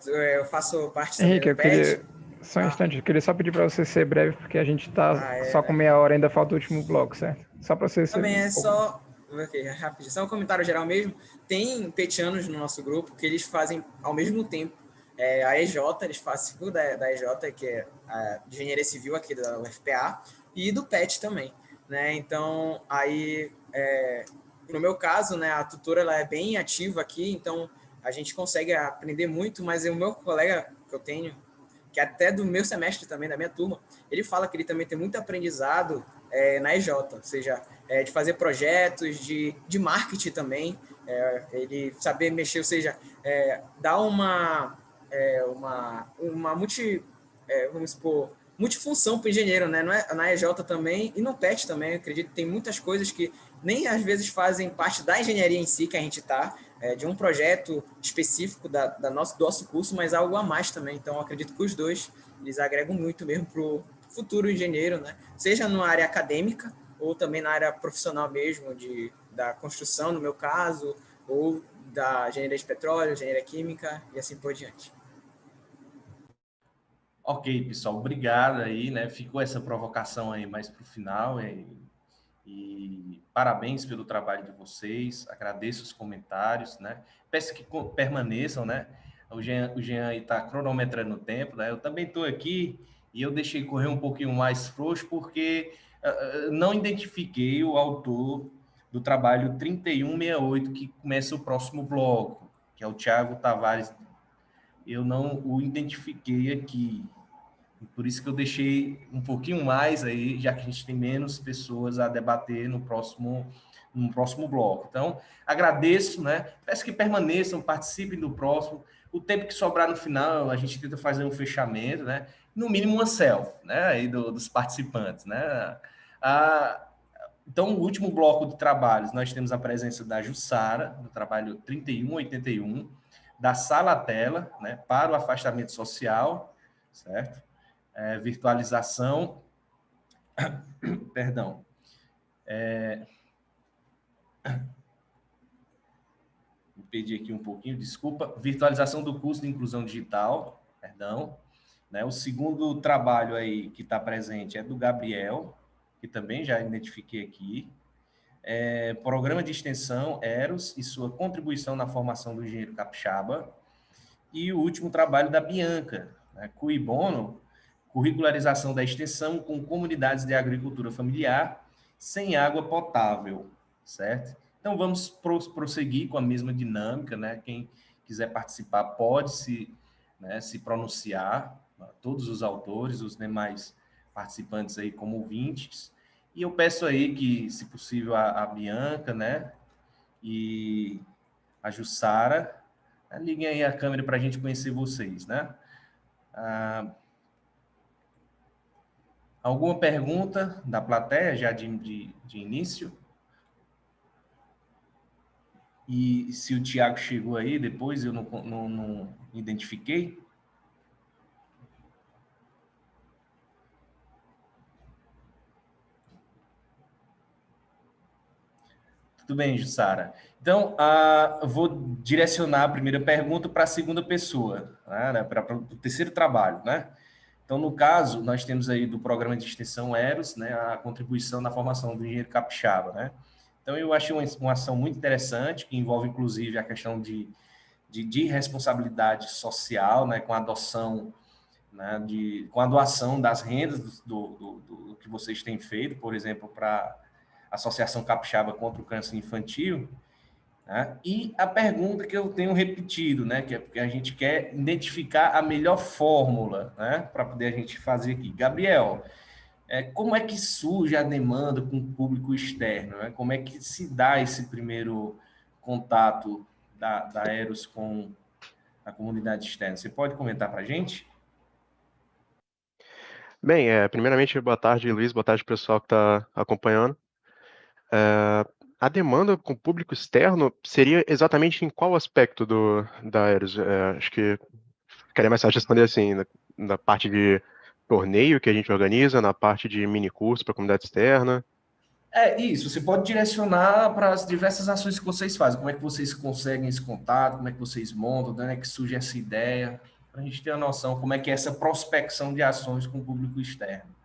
Eu faço parte também Henrique, do PET. Só um instante, eu queria só pedir para você ser breve, porque a gente está só com meia hora, ainda falta o último bloco, certo? Só para você ser também é só... Ok, rapidinho. Só um comentário geral mesmo. Tem petianos no nosso grupo que eles fazem ao mesmo tempo a EJ, eles fazem da EJ, que é a de Engenharia Civil aqui da UFPA, e do PET também, né? Então, aí, no meu caso, né, a tutora ela é bem ativa aqui, então a gente consegue aprender muito, mas o meu colega que eu tenho, que é até do meu semestre também, da minha turma, ele fala que ele também tem muito aprendizado na EJ, ou seja, de fazer projetos, de marketing também, ele saber mexer, ou seja, dar uma vamos supor, multifunção para o engenheiro, né? Na EJ também e no PET também, eu acredito que tem muitas coisas que nem às vezes fazem parte da engenharia em si que a gente está, de um projeto específico do nosso curso, mas algo a mais também. Então, eu acredito que os dois Eles agregam muito mesmo para o futuro engenheiro, né? Seja na área acadêmica ou também na área profissional mesmo, da construção, no meu caso, ou da engenharia de petróleo, engenharia química e assim por diante. Ok, pessoal, obrigado aí, né? Ficou essa provocação aí mais para o final e parabéns pelo trabalho de vocês, agradeço os comentários, né? Peço que permaneçam, né? O Jean aí está cronometrando o tempo, né? Eu também estou aqui e eu deixei correr um pouquinho mais frouxo porque não identifiquei o autor do trabalho 3168, que começa o próximo bloco, que é o Thiago Tavares. Eu não o identifiquei aqui. Por isso que eu deixei um pouquinho mais aí, já que a gente tem menos pessoas a debater no próximo bloco. Então, agradeço, né? Peço que permaneçam, participem do próximo. O tempo que sobrar no final, a gente tenta fazer um fechamento, né? No mínimo uma selfie, né? Aí dos participantes, né? Então, o último bloco de trabalhos, nós temos a presença da Jussara, no trabalho 3181, da Sala Tela, né? Para o afastamento social, certo? Virtualização, perdão, me perdi aqui um pouquinho, desculpa, virtualização do curso de inclusão digital, perdão, né? O segundo trabalho aí que está presente é do Gabriel, que também já identifiquei aqui, programa de extensão Eros e sua contribuição na formação do engenheiro capixaba, e o último trabalho da Bianca, né? Cui bono, curricularização da extensão com comunidades de agricultura familiar sem água potável, certo? Então, vamos prosseguir com a mesma dinâmica, né? Quem quiser participar pode se pronunciar, todos os autores, os demais participantes aí como ouvintes. E eu peço aí que, se possível, a Bianca, né? E a Jussara, liguem aí a câmera para a gente conhecer vocês, né? Alguma pergunta da plateia já de início? E se o Tiago chegou aí, depois eu não identifiquei. Tudo bem, Jussara. Então, eu vou direcionar a primeira pergunta para a segunda pessoa, né, para o terceiro trabalho, né? Então, no caso, nós temos aí do programa de extensão Eros, né, a contribuição na formação do engenheiro capixaba, né? Então, eu achei uma ação muito interessante, que envolve, inclusive, a questão de responsabilidade social, né, com a adoção, né, com a doação das rendas do que vocês têm feito, por exemplo, para a Associação Capixaba contra o Câncer Infantil, né? E a pergunta que eu tenho repetido, né, que é porque a gente quer identificar a melhor fórmula, né, para poder a gente fazer aqui. Gabriel, como é que surge a demanda com o público externo? Né? Como é que se dá esse primeiro contato da Eros com a comunidade externa? Você pode comentar para a gente? Bem, primeiramente, boa tarde, Luiz, boa tarde, pessoal que está acompanhando. A demanda com o público externo seria exatamente em qual aspecto da Eros? Acho que ficaria mais fácil responder assim, na parte de torneio que a gente organiza, na parte de mini curso para a comunidade externa. Isso, você pode direcionar para as diversas ações que vocês fazem, como é que vocês conseguem esse contato, como é que vocês montam, de onde é que surge essa ideia, para a gente ter a noção como é que é essa prospecção de ações com o público externo.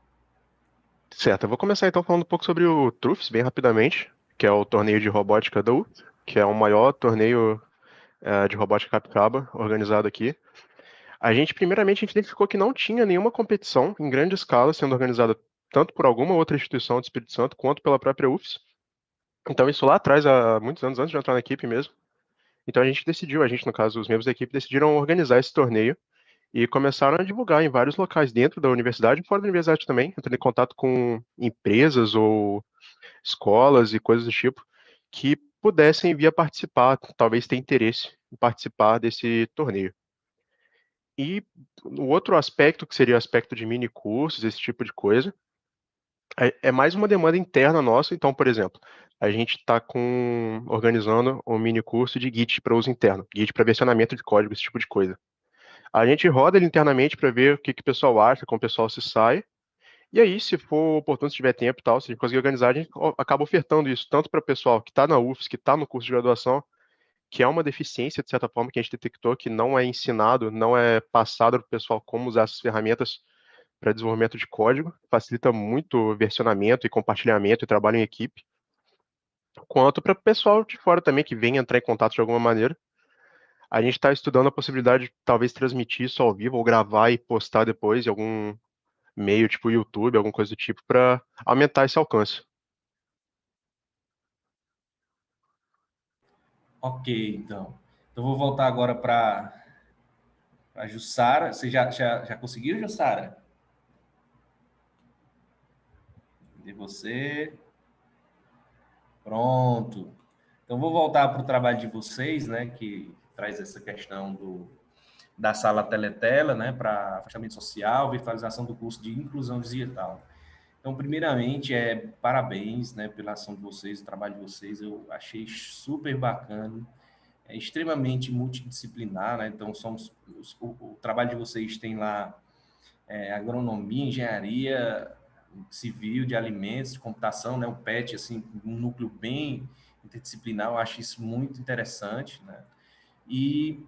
Certo, eu vou começar então falando um pouco sobre o TRUFS, bem rapidamente, que é o torneio de robótica da UF, que é o maior torneio de robótica capixaba organizado aqui. Primeiramente, a gente identificou que não tinha nenhuma competição em grande escala sendo organizada tanto por alguma outra instituição do Espírito Santo, quanto pela própria UFS. Então, isso lá atrás, há muitos anos antes de entrar na equipe mesmo. Então, no caso, os membros da equipe decidiram organizar esse torneio e começaram a divulgar em vários locais dentro da universidade e fora da universidade também, entrando em contato com empresas ou escolas e coisas do tipo, que pudessem vir a participar, talvez ter interesse em participar desse torneio. E o outro aspecto, que seria o aspecto de mini cursos, esse tipo de coisa, é mais uma demanda interna nossa. Então, por exemplo, a gente está organizando um mini curso de Git para uso interno, Git para versionamento de código, esse tipo de coisa. A gente roda ele internamente para ver o que o pessoal acha, como o pessoal se sai. E aí, se for oportuno, se tiver tempo e tal, se a gente conseguir organizar, a gente acaba ofertando isso tanto para o pessoal que está na UFS, que está no curso de graduação, que é uma deficiência, de certa forma, que a gente detectou, que não é ensinado, não é passado para o pessoal como usar essas ferramentas para desenvolvimento de código, facilita muito o versionamento e compartilhamento e trabalho em equipe, quanto para o pessoal de fora também, que vem entrar em contato de alguma maneira. A gente está estudando a possibilidade de talvez transmitir isso ao vivo, ou gravar e postar depois em algum meio, tipo YouTube, alguma coisa do tipo, para aumentar esse alcance. Ok, então. Então, vou voltar agora para a Jussara. Você já conseguiu, Jussara? De você. Pronto. Então, vou voltar para o trabalho de vocês, né, que traz essa questão da sala teletela, né, para afastamento social, virtualização do curso de inclusão digital. Então, primeiramente, parabéns, né, pela ação de vocês, o trabalho de vocês. Eu achei super bacana, é extremamente multidisciplinar, né? Então, o trabalho de vocês tem lá agronomia, engenharia civil, de alimentos, de computação, né? O PET, assim, um núcleo bem interdisciplinar. Eu acho isso muito interessante, né? E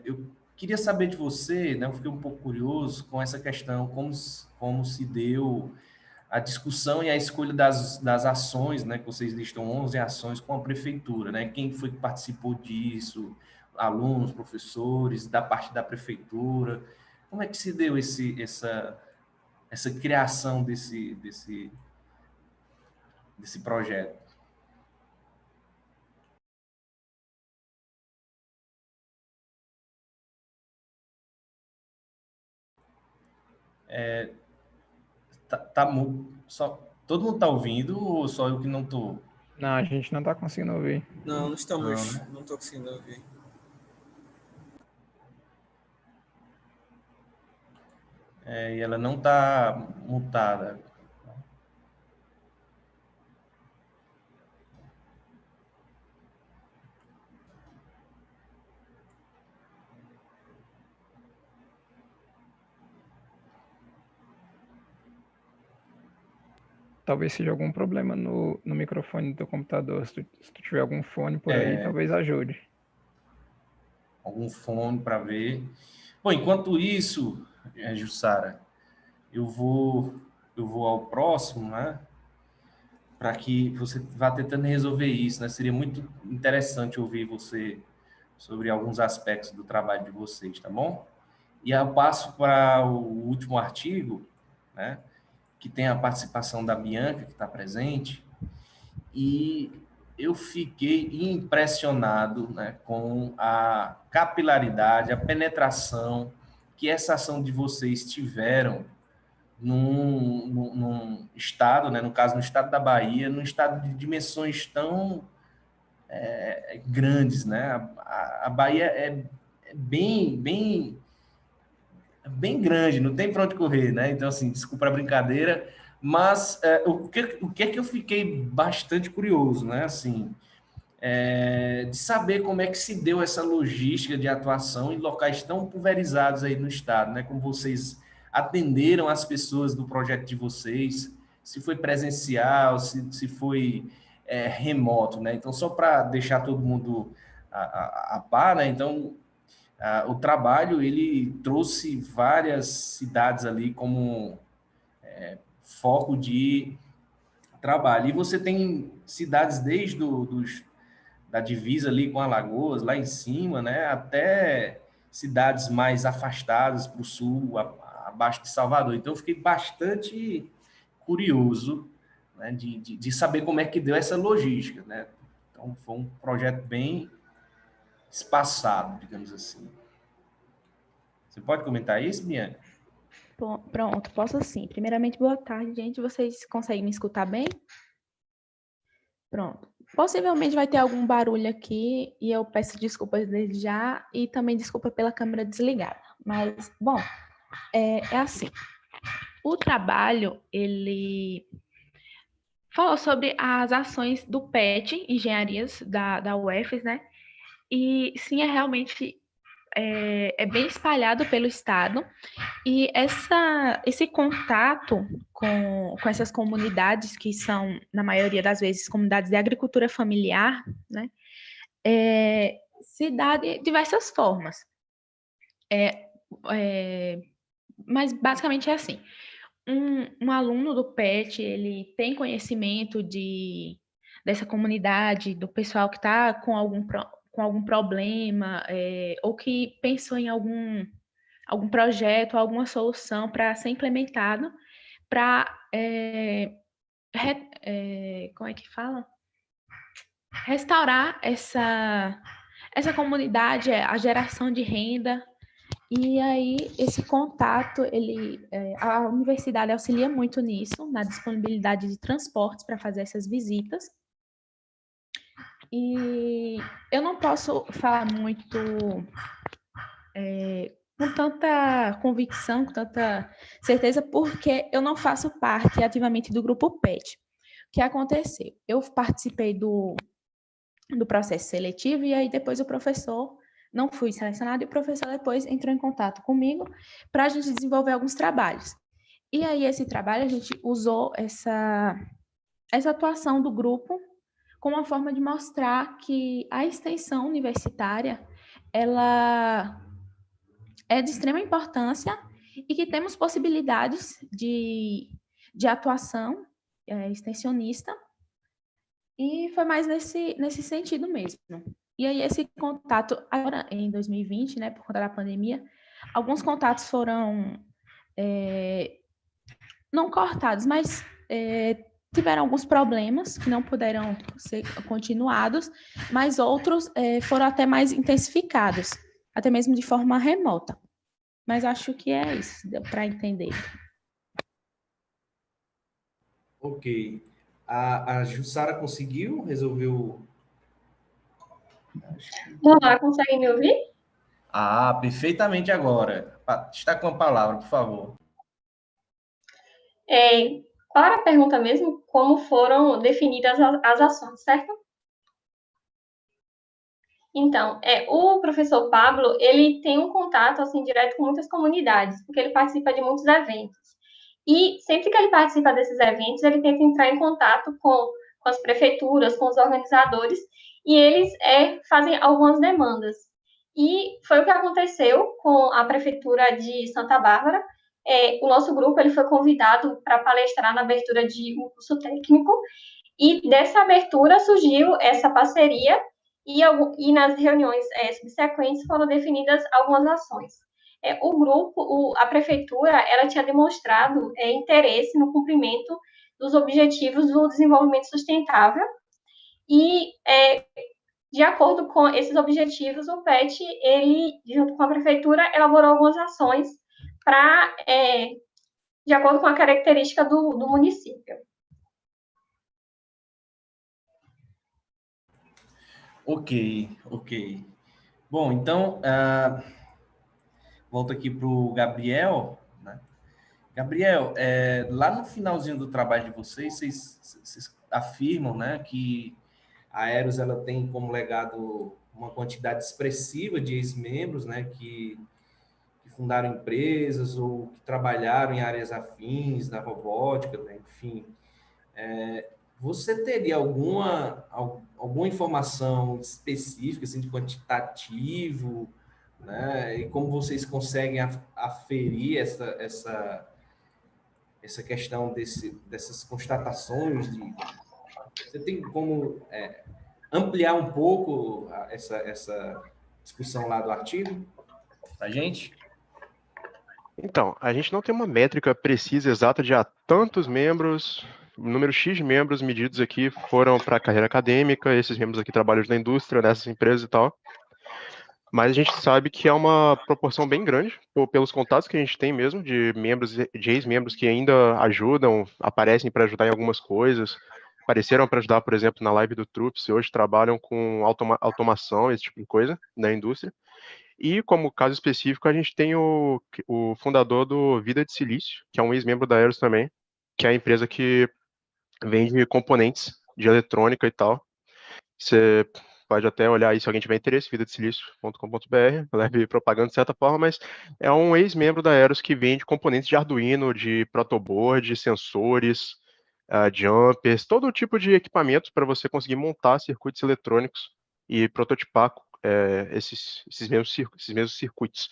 eu queria saber de você, né? Eu fiquei um pouco curioso com essa questão, como se deu a discussão e a escolha das ações, né, que vocês listam 11 ações com a prefeitura, né? Quem foi que participou disso? Alunos, professores, da parte da prefeitura. Como é que se deu essa criação desse projeto? Só, todo mundo está ouvindo ou só eu que não estou? Não, a gente não está conseguindo ouvir. Não, não estamos. Não, né? Não estou conseguindo ouvir. E ela não está mutada. Talvez seja algum problema no microfone do computador. Se tu tiver algum fone por aí, talvez ajude. Algum fone para ver. Bom, enquanto isso, Jussara, eu vou ao próximo, né? Para que você vá tentando resolver isso, né? Seria muito interessante ouvir você sobre alguns aspectos do trabalho de vocês, tá bom? E eu passo para o último artigo, né? Que tem a participação da Bianca, que está presente, e eu fiquei impressionado, né, com a capilaridade, a penetração que essa ação de vocês tiveram num estado, né, no caso, no estado da Bahia, num estado de dimensões tão grandes, né? A Bahia é bem grande, não tem para onde correr, né? Então, assim, desculpa a brincadeira, mas o que é que eu fiquei bastante curioso, né? Assim, de saber como é que se deu essa logística de atuação em locais tão pulverizados aí no estado, né? Como vocês atenderam as pessoas do projeto de vocês, se foi presencial, se foi remoto, né? Então, só para deixar todo mundo a par, né? Então, o trabalho, ele trouxe várias cidades ali como foco de trabalho. E você tem cidades desde da divisa ali com Alagoas, lá em cima, né, até cidades mais afastadas para o sul, abaixo de Salvador. Então, eu fiquei bastante curioso, né, de saber como é que deu essa logística, né? Então, foi um projeto bem espaçado, digamos assim. Você pode comentar isso, Bianca? Pronto, posso sim. Primeiramente, boa tarde, gente. Vocês conseguem me escutar bem? Pronto. Possivelmente vai ter algum barulho aqui e eu peço desculpas desde já e também desculpa pela câmera desligada. Mas, bom, é assim. O trabalho, ele falou sobre as ações do PET, Engenharias da UFES, né? E sim, realmente é bem espalhado pelo estado, e esse contato com essas comunidades, que são, na maioria das vezes, comunidades de agricultura familiar, né, se dá de diversas formas. Mas basicamente é assim: um aluno do PET, ele tem conhecimento dessa comunidade, do pessoal que está com algum problema, ou que pensou em algum projeto, alguma solução para ser implementado, para, como é que fala? Restaurar essa comunidade, a geração de renda. E aí, esse contato, a universidade auxilia muito nisso, na disponibilidade de transportes para fazer essas visitas. E eu não posso falar muito com tanta convicção, com tanta certeza, porque eu não faço parte ativamente do grupo PET. O que aconteceu? Eu participei do processo seletivo, e aí depois o professor, não fui selecionado, e o professor depois entrou em contato comigo para a gente desenvolver alguns trabalhos. E aí, esse trabalho, a gente usou essa atuação do grupo como uma forma de mostrar que a extensão universitária, ela é de extrema importância e que temos possibilidades de atuação extensionista, e foi mais nesse sentido mesmo. E aí, esse contato, agora em 2020, né, por conta da pandemia, alguns contatos foram não cortados, mas tiveram alguns problemas que não puderam ser continuados, mas outros foram até mais intensificados, até mesmo de forma remota. Mas acho que é isso, deu para entender. Ok. A Jussara conseguiu? Resolveu? Olá, consegue me ouvir? Perfeitamente agora. Está com a palavra, por favor. Qual era a pergunta mesmo? Como foram definidas as ações, certo? Então, o professor Pablo, ele tem um contato, assim, direto com muitas comunidades, porque ele participa de muitos eventos. E sempre que ele participa desses eventos, ele tenta entrar em contato com as prefeituras, com os organizadores, e eles fazem algumas demandas. E foi o que aconteceu com a prefeitura de Santa Bárbara. O nosso grupo, ele foi convidado para palestrar na abertura de um curso técnico, e dessa abertura surgiu essa parceria, e nas reuniões subsequentes foram definidas algumas ações. O grupo, a prefeitura, ela tinha demonstrado interesse no cumprimento dos objetivos do desenvolvimento sustentável, e, de acordo com esses objetivos, o PET, ele, junto com a prefeitura, elaborou algumas ações de acordo com a característica do município. Ok. Bom, então, volto aqui para o Gabriel, né? Gabriel, lá no finalzinho do trabalho de vocês afirmam, né, que a Aeros, ela tem como legado uma quantidade expressiva de ex-membros, né, que fundaram empresas ou que trabalharam em áreas afins da robótica, né, enfim. Você teria alguma informação específica, assim, de quantitativo, né? E como vocês conseguem aferir essa questão dessas constatações? Você tem como ampliar um pouco essa discussão lá do artigo para a gente? Então, a gente não tem uma métrica precisa, exata de tantos membros, número X de membros medidos aqui foram para a carreira acadêmica, esses membros aqui trabalham na indústria, nessas empresas e tal. Mas a gente sabe que é uma proporção bem grande, pelos contatos que a gente tem mesmo, de membros, de ex-membros que ainda ajudam, aparecem para ajudar em algumas coisas, apareceram para ajudar, por exemplo, na live do Trups, e hoje trabalham com automação, esse tipo de coisa, na indústria. E, como caso específico, a gente tem o fundador do Vida de Silício, que é um ex-membro da Aeros também, que é a empresa que vende componentes de eletrônica e tal. pode até olhar aí se alguém tiver interesse, vidadesilício.com.br, leve propaganda de certa forma, mas é um ex-membro da Aeros que vende componentes de Arduino, de protoboard, sensores, jumpers, todo tipo de equipamento para você conseguir montar circuitos eletrônicos e prototipar esses mesmos circuitos,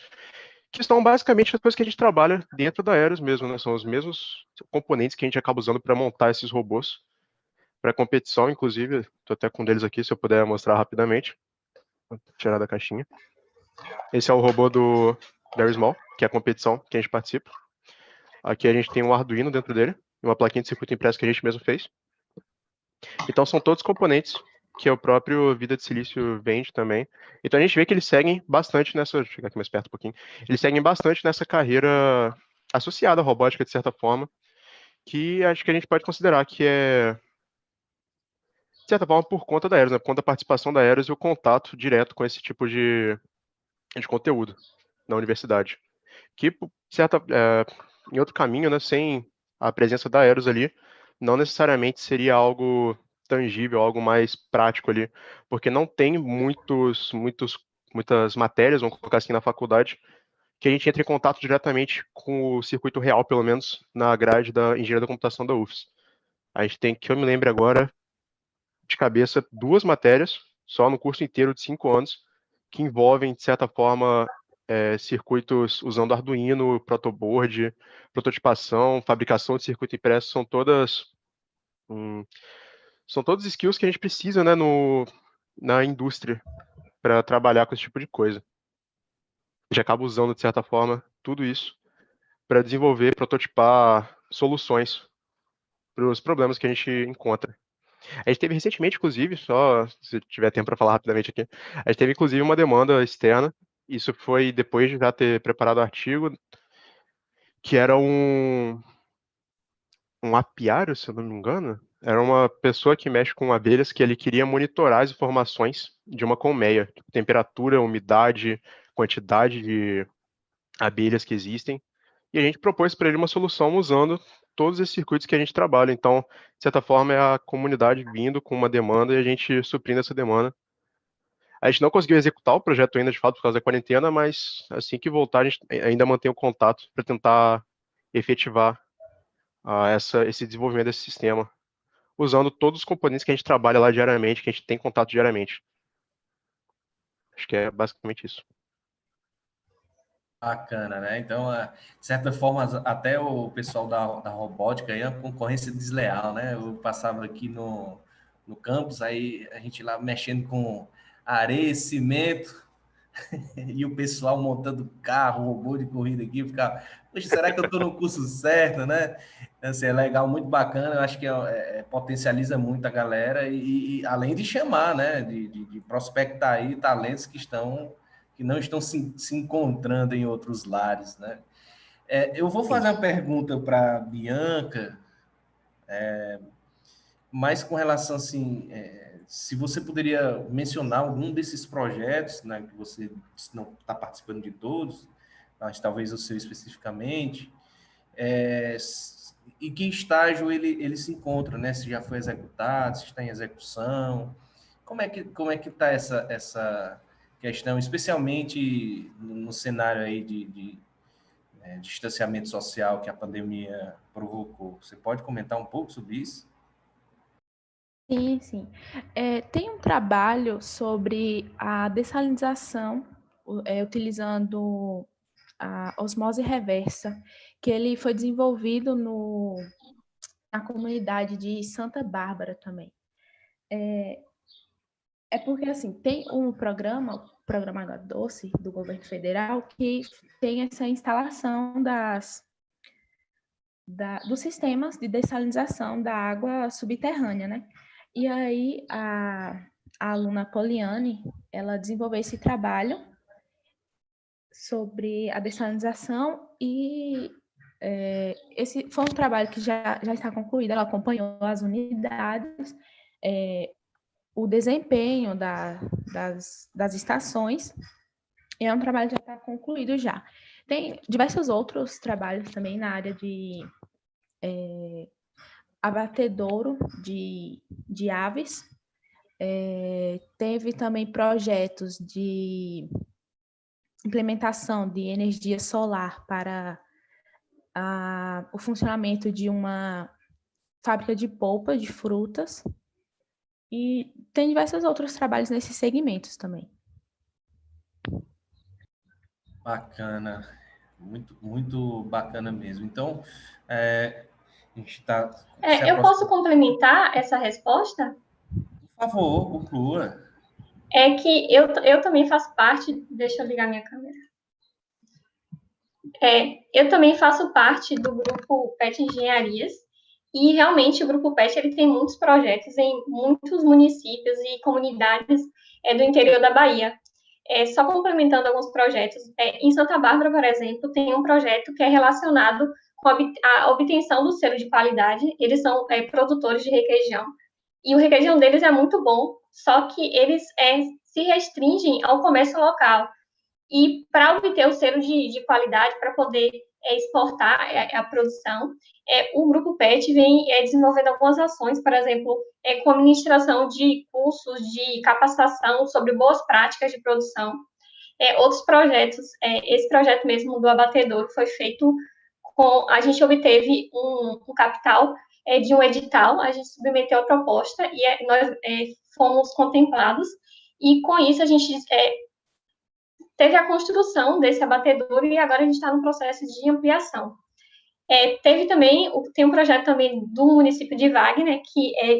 que são basicamente as coisas que a gente trabalha dentro da Aeros mesmo, né? São os mesmos componentes que a gente acaba usando para montar esses robôs para competição, inclusive, estou até com um deles aqui, se eu puder mostrar rapidamente. Vou tirar da caixinha. Esse é o robô do Very Small, que é a competição que a gente participa. Aqui a gente tem um Arduino dentro dele, uma plaquinha de circuito impresso que a gente mesmo fez. Então são todos componentes que o próprio Vida de Silício vende também. Então a gente vê que eles seguem bastante nessa... Vou chegar aqui mais perto um pouquinho. Eles seguem bastante nessa carreira associada à robótica, de certa forma, que acho que a gente pode considerar que é, de certa forma, por conta da Aeros, né? Por conta da participação da Aeros e o contato direto com esse tipo de conteúdo na universidade. Que, em outro caminho, né, sem a presença da Aeros ali, não necessariamente seria algo tangível, algo mais prático ali, porque não tem muitas matérias, vamos colocar assim, na faculdade, que a gente entre em contato diretamente com o circuito real, pelo menos na grade da engenharia da computação da UFES. A gente tem, que eu me lembre agora, de cabeça, 2 matérias, só no curso inteiro de 5 anos, que envolvem, de certa forma, circuitos usando Arduino, protoboard, prototipação, fabricação de circuito impresso, são todos skills que a gente precisa, né, na indústria para trabalhar com esse tipo de coisa. A gente acaba usando, de certa forma, tudo isso para desenvolver, prototipar soluções para os problemas que a gente encontra. A gente teve recentemente, inclusive, só se tiver tempo para falar rapidamente aqui, a gente teve, inclusive, uma demanda externa. Isso foi depois de já ter preparado o artigo, que era um apiário, se eu não me engano. Era uma pessoa que mexe com abelhas que ele queria monitorar as informações de uma colmeia, tipo, temperatura, umidade, quantidade de abelhas que existem. E a gente propôs para ele uma solução usando todos esses circuitos que a gente trabalha. Então, de certa forma, é a comunidade vindo com uma demanda e a gente suprindo essa demanda. A gente não conseguiu executar o projeto ainda, de fato, por causa da quarentena, mas assim que voltar, a gente ainda mantém o contato para tentar efetivar esse desenvolvimento desse sistema, usando todos os componentes que a gente trabalha lá diariamente, que a gente tem contato diariamente. Acho que é basicamente isso. Bacana, né? Então, de certa forma, até o pessoal da robótica aí é uma concorrência desleal, né? Eu passava aqui no campus, aí a gente lá mexendo com areia, cimento, e o pessoal montando carro, robô de corrida aqui, ficava, poxa, será que eu estou no curso certo, né? Assim, é legal, muito bacana, eu acho que potencializa muito a galera e além de chamar, né? De prospectar aí talentos que não estão se encontrando em outros lares, né? Eu vou fazer uma pergunta para a Bianca, mas com relação, assim, se você poderia mencionar algum desses projetos, né, que você não está participando de todos, mas talvez o seu especificamente, e que estágio ele se encontra, né? Se já foi executado, se está em execução, como é que está essa questão, especialmente no cenário aí de distanciamento social que a pandemia provocou? Você pode comentar um pouco sobre isso? Sim, sim. Tem um trabalho sobre a dessalinização, utilizando a osmose reversa, que ele foi desenvolvido na comunidade de Santa Bárbara também. Porque, assim, tem um programa, o Programa Água Doce, do governo federal, que tem essa instalação dos sistemas de dessalinização da água subterrânea, né? E aí, a aluna Poliane, ela desenvolveu esse trabalho sobre a dessalinização e esse foi um trabalho que já está concluído, ela acompanhou as unidades, o desempenho das estações, e é um trabalho que já está concluído já. Tem diversos outros trabalhos também na área de abatedouro de aves, Teve também projetos de implementação de energia solar para o funcionamento de uma fábrica de polpa de frutas, e tem diversos outros trabalhos nesses segmentos também. Bacana, muito, muito bacana mesmo. Então, a gente está... Eu posso complementar essa resposta? Por favor, conclua. É que eu também faço parte... Deixa eu ligar minha câmera. Eu também faço parte do grupo PET Engenharias, e realmente o grupo PET ele tem muitos projetos em muitos municípios e comunidades do interior da Bahia. Só complementando alguns projetos, em Santa Bárbara, por exemplo, tem um projeto que é relacionado com a obtenção do selo de qualidade. Eles são produtores de requeijão, e o requeijão deles é muito bom, só que eles se restringem ao comércio local. E para obter o selo de qualidade, para poder exportar a produção, o Grupo PET vem desenvolvendo algumas ações, por exemplo, com a ministração de cursos de capacitação sobre boas práticas de produção. Outros projetos, esse projeto mesmo do abatedouro foi feito a gente obteve um capital de um edital, a gente submeteu a proposta e nós fomos contemplados, e com isso a gente teve a construção desse abatedouro, e agora a gente está no processo de ampliação. Tem um projeto também do município de Wagner, que é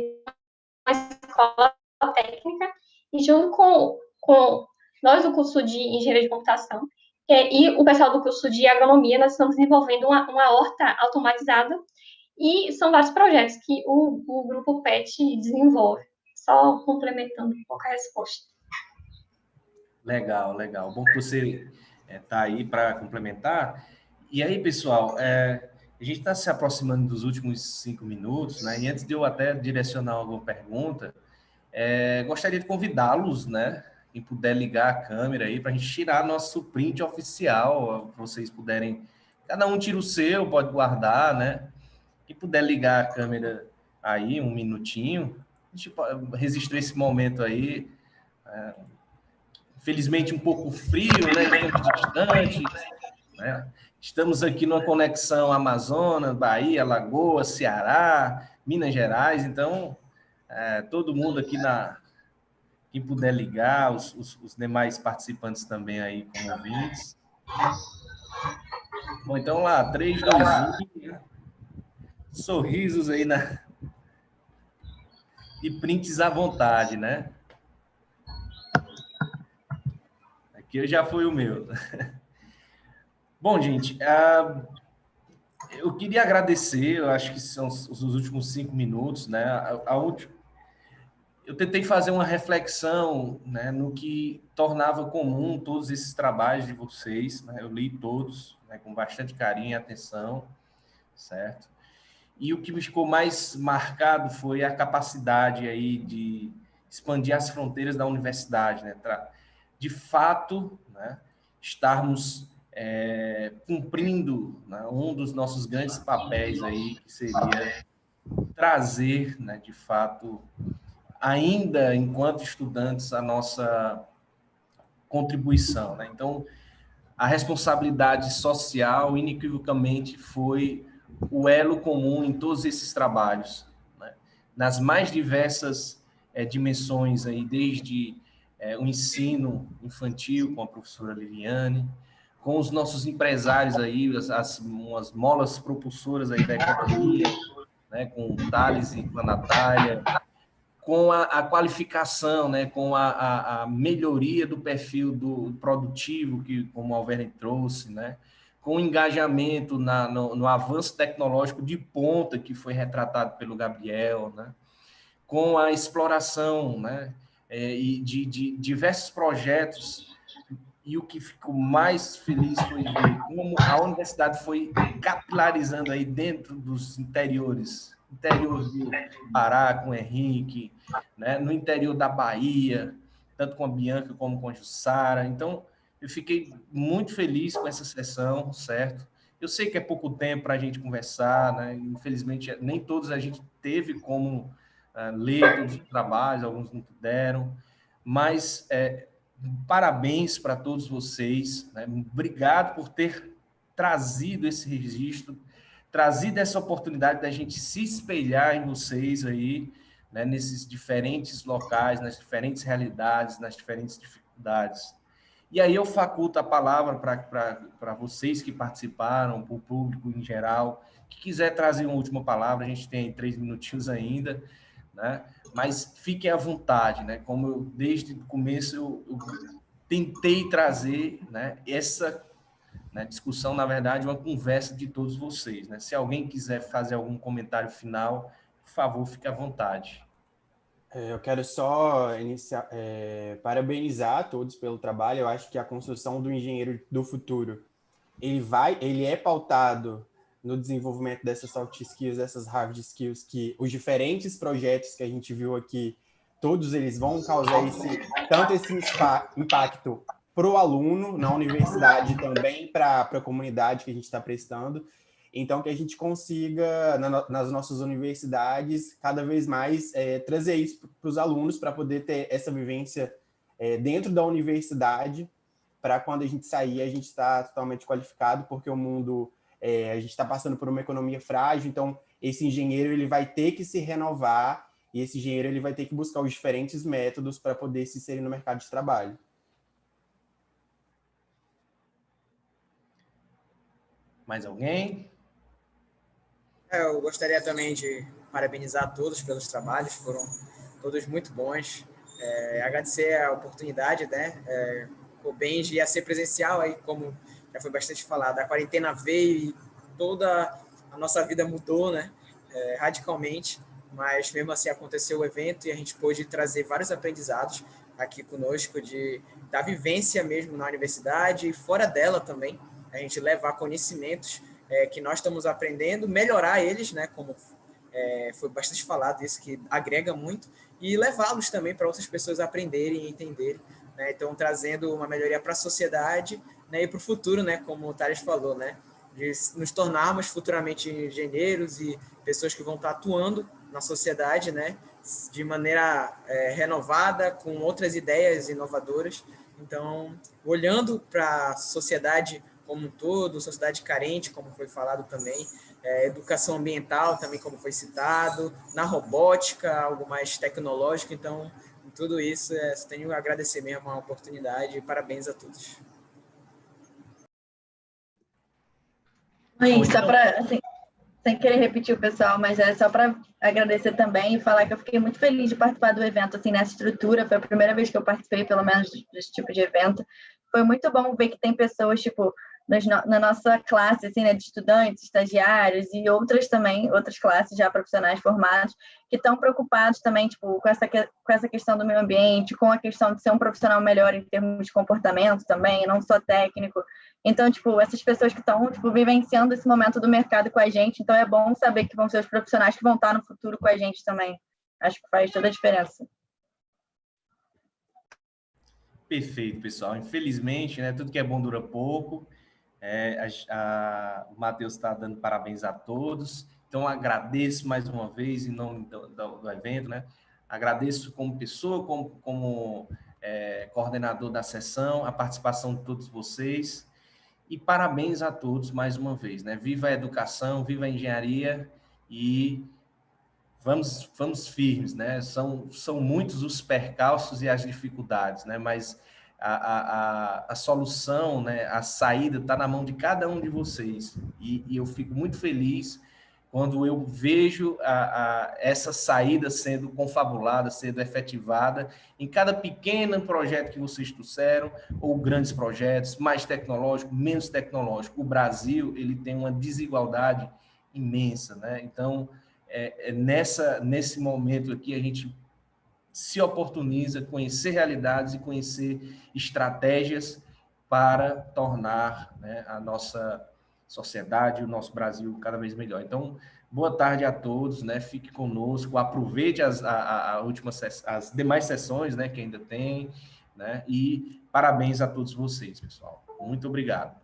uma escola técnica, e junto com nós do curso de Engenharia de Computação e o pessoal do curso de Agronomia, nós estamos desenvolvendo uma horta automatizada, e são vários projetos que o Grupo PET desenvolve. Só complementando um pouco a resposta. Legal, legal. Bom que você está aí para complementar. E aí, pessoal, a gente está se aproximando dos últimos 5 minutos, né? E antes de eu até direcionar alguma pergunta, gostaria de convidá-los, né? Quem puder ligar a câmera aí para a gente tirar nosso print oficial, para vocês puderem... Cada um tira o seu, pode guardar, né? Quem puder ligar a câmera aí, 1 minutinho, a gente registrar esse momento aí... Infelizmente, um pouco frio, né? Estamos distantes, né? Estamos aqui numa conexão Amazonas, Bahia, Alagoas, Ceará, Minas Gerais. Então, todo mundo aqui quem puder ligar, os demais participantes também aí como ouvintes. Bom, então lá, 3, 2, 1. Sorrisos aí e prints à vontade, né? Que já foi o meu. Bom, gente, eu queria agradecer, eu acho que são os últimos 5 minutos, né? Eu tentei fazer uma reflexão, né, no que tornava comum todos esses trabalhos de vocês, né? Eu li todos, né, com bastante carinho e atenção, certo? E o que me ficou mais marcado foi a capacidade aí de expandir as fronteiras da universidade, né? De fato, né, estarmos cumprindo, né, um dos nossos grandes papéis aí, que seria trazer, né, de fato, ainda enquanto estudantes, a nossa contribuição, né? Então, a responsabilidade social, inequivocamente, foi o elo comum em todos esses trabalhos, né? Nas mais diversas dimensões, aí, desde o ensino infantil, com a professora Liliane, com os nossos empresários aí, umas molas propulsoras aí da economia, né, com o Thales e com a Natália, com a qualificação, né, com a melhoria do perfil do produtivo, que, como o Alverne trouxe, né, com o engajamento no avanço tecnológico de ponta, que foi retratado pelo Gabriel, né, com a exploração, né, e de diversos projetos, e o que ficou mais feliz foi ver como a universidade foi capilarizando aí dentro dos interior do Pará, com o Henrique, né, no interior da Bahia, tanto com a Bianca como com a Jussara. Então, eu fiquei muito feliz com essa sessão, certo? Eu sei que é pouco tempo para a gente conversar, né? Infelizmente, nem todos a gente teve como ler todos os trabalhos, alguns não puderam, mas parabéns para todos vocês, né? Obrigado por ter trazido esse registro, trazido essa oportunidade da gente se espelhar em vocês aí, né, nesses diferentes locais, nas diferentes realidades, nas diferentes dificuldades. E aí eu faculto a palavra para vocês que participaram, para o público em geral, que quiser trazer uma última palavra, a gente tem 3 minutinhos ainda, né? Mas fiquem à vontade, né? Como eu, desde o começo, eu tentei trazer, né, essa, né, discussão, na verdade, uma conversa de todos vocês, né? Se alguém quiser fazer algum comentário final, por favor, fique à vontade. Eu quero só parabenizar a todos pelo trabalho. Eu acho que a construção do engenheiro do futuro, ele é pautado no desenvolvimento dessas soft skills, dessas hard skills, que os diferentes projetos que a gente viu aqui, todos eles vão causar tanto esse impacto para o aluno na universidade, também para a comunidade que a gente está prestando. Então, que a gente consiga, nas nossas universidades, cada vez mais trazer isso para os alunos, para poder ter essa vivência dentro da universidade, para quando a gente sair, a gente está totalmente qualificado, porque o mundo, a gente está passando por uma economia frágil, então esse engenheiro ele vai ter que se renovar, e esse engenheiro ele vai ter que buscar os diferentes métodos para poder se inserir no mercado de trabalho. Mais alguém? Eu gostaria também de parabenizar a todos pelos trabalhos, foram todos muito bons. Agradecer a oportunidade, né? O Benji ia ser presencial, aí como já foi bastante falado, a quarentena veio e toda a nossa vida mudou, né? Radicalmente, mas mesmo assim aconteceu o evento e a gente pôde trazer vários aprendizados aqui conosco da vivência mesmo na universidade e fora dela também, a gente levar conhecimentos que nós estamos aprendendo, melhorar eles, né, como foi bastante falado isso, que agrega muito, e levá-los também para outras pessoas aprenderem e entenderem, né, então trazendo uma melhoria para a sociedade, né, e para o futuro, né, como o Thales falou, né, de nos tornarmos futuramente engenheiros e pessoas que vão estar atuando na sociedade, né, de maneira renovada, com outras ideias inovadoras. Então, olhando para a sociedade como um todo, sociedade carente, como foi falado também, educação ambiental também, como foi citado, na robótica, algo mais tecnológico. Então, em tudo isso, tenho a agradecer mesmo a oportunidade e parabéns a todos. Só para, assim, sem querer repetir o pessoal, mas é só para agradecer também e falar que eu fiquei muito feliz de participar do evento, assim, nessa estrutura. Foi a primeira vez que eu participei, pelo menos, desse tipo de evento. Foi muito bom ver que tem pessoas, tipo, na nossa classe, assim, né, de estudantes, estagiários e outras também, outras classes já profissionais formados, que estão preocupados também, tipo, com essa questão do meio ambiente, com a questão de ser um profissional melhor em termos de comportamento também, não só técnico. Então, tipo, essas pessoas que estão, tipo, vivenciando esse momento do mercado com a gente, então é bom saber que vão ser os profissionais que vão estar no futuro com a gente também. Acho que faz toda a diferença. Perfeito, pessoal. Infelizmente, né, tudo que é bom dura pouco. O Matheus está dando parabéns a todos. Então, agradeço mais uma vez em nome do evento, né? Agradeço como pessoa, como coordenador da sessão, a participação de todos vocês. E parabéns a todos mais uma vez, né? Viva a educação, viva a engenharia e vamos firmes, né? São muitos os percalços e as dificuldades, né? Mas a solução, né? A saída está na mão de cada um de vocês. E eu fico muito feliz quando eu vejo essa saída sendo confabulada, sendo efetivada em cada pequeno projeto que vocês trouxeram, ou grandes projetos, mais tecnológico, menos tecnológico. O Brasil, ele tem uma desigualdade imensa, né? Então, nesse momento aqui, a gente se oportuniza conhecer realidades e conhecer estratégias para tornar, né, a nossa sociedade, o nosso Brasil cada vez melhor. Então, boa tarde a todos, né? Fique conosco, aproveite as demais sessões, né, que ainda tem, né? E parabéns a todos vocês, pessoal. Muito obrigado.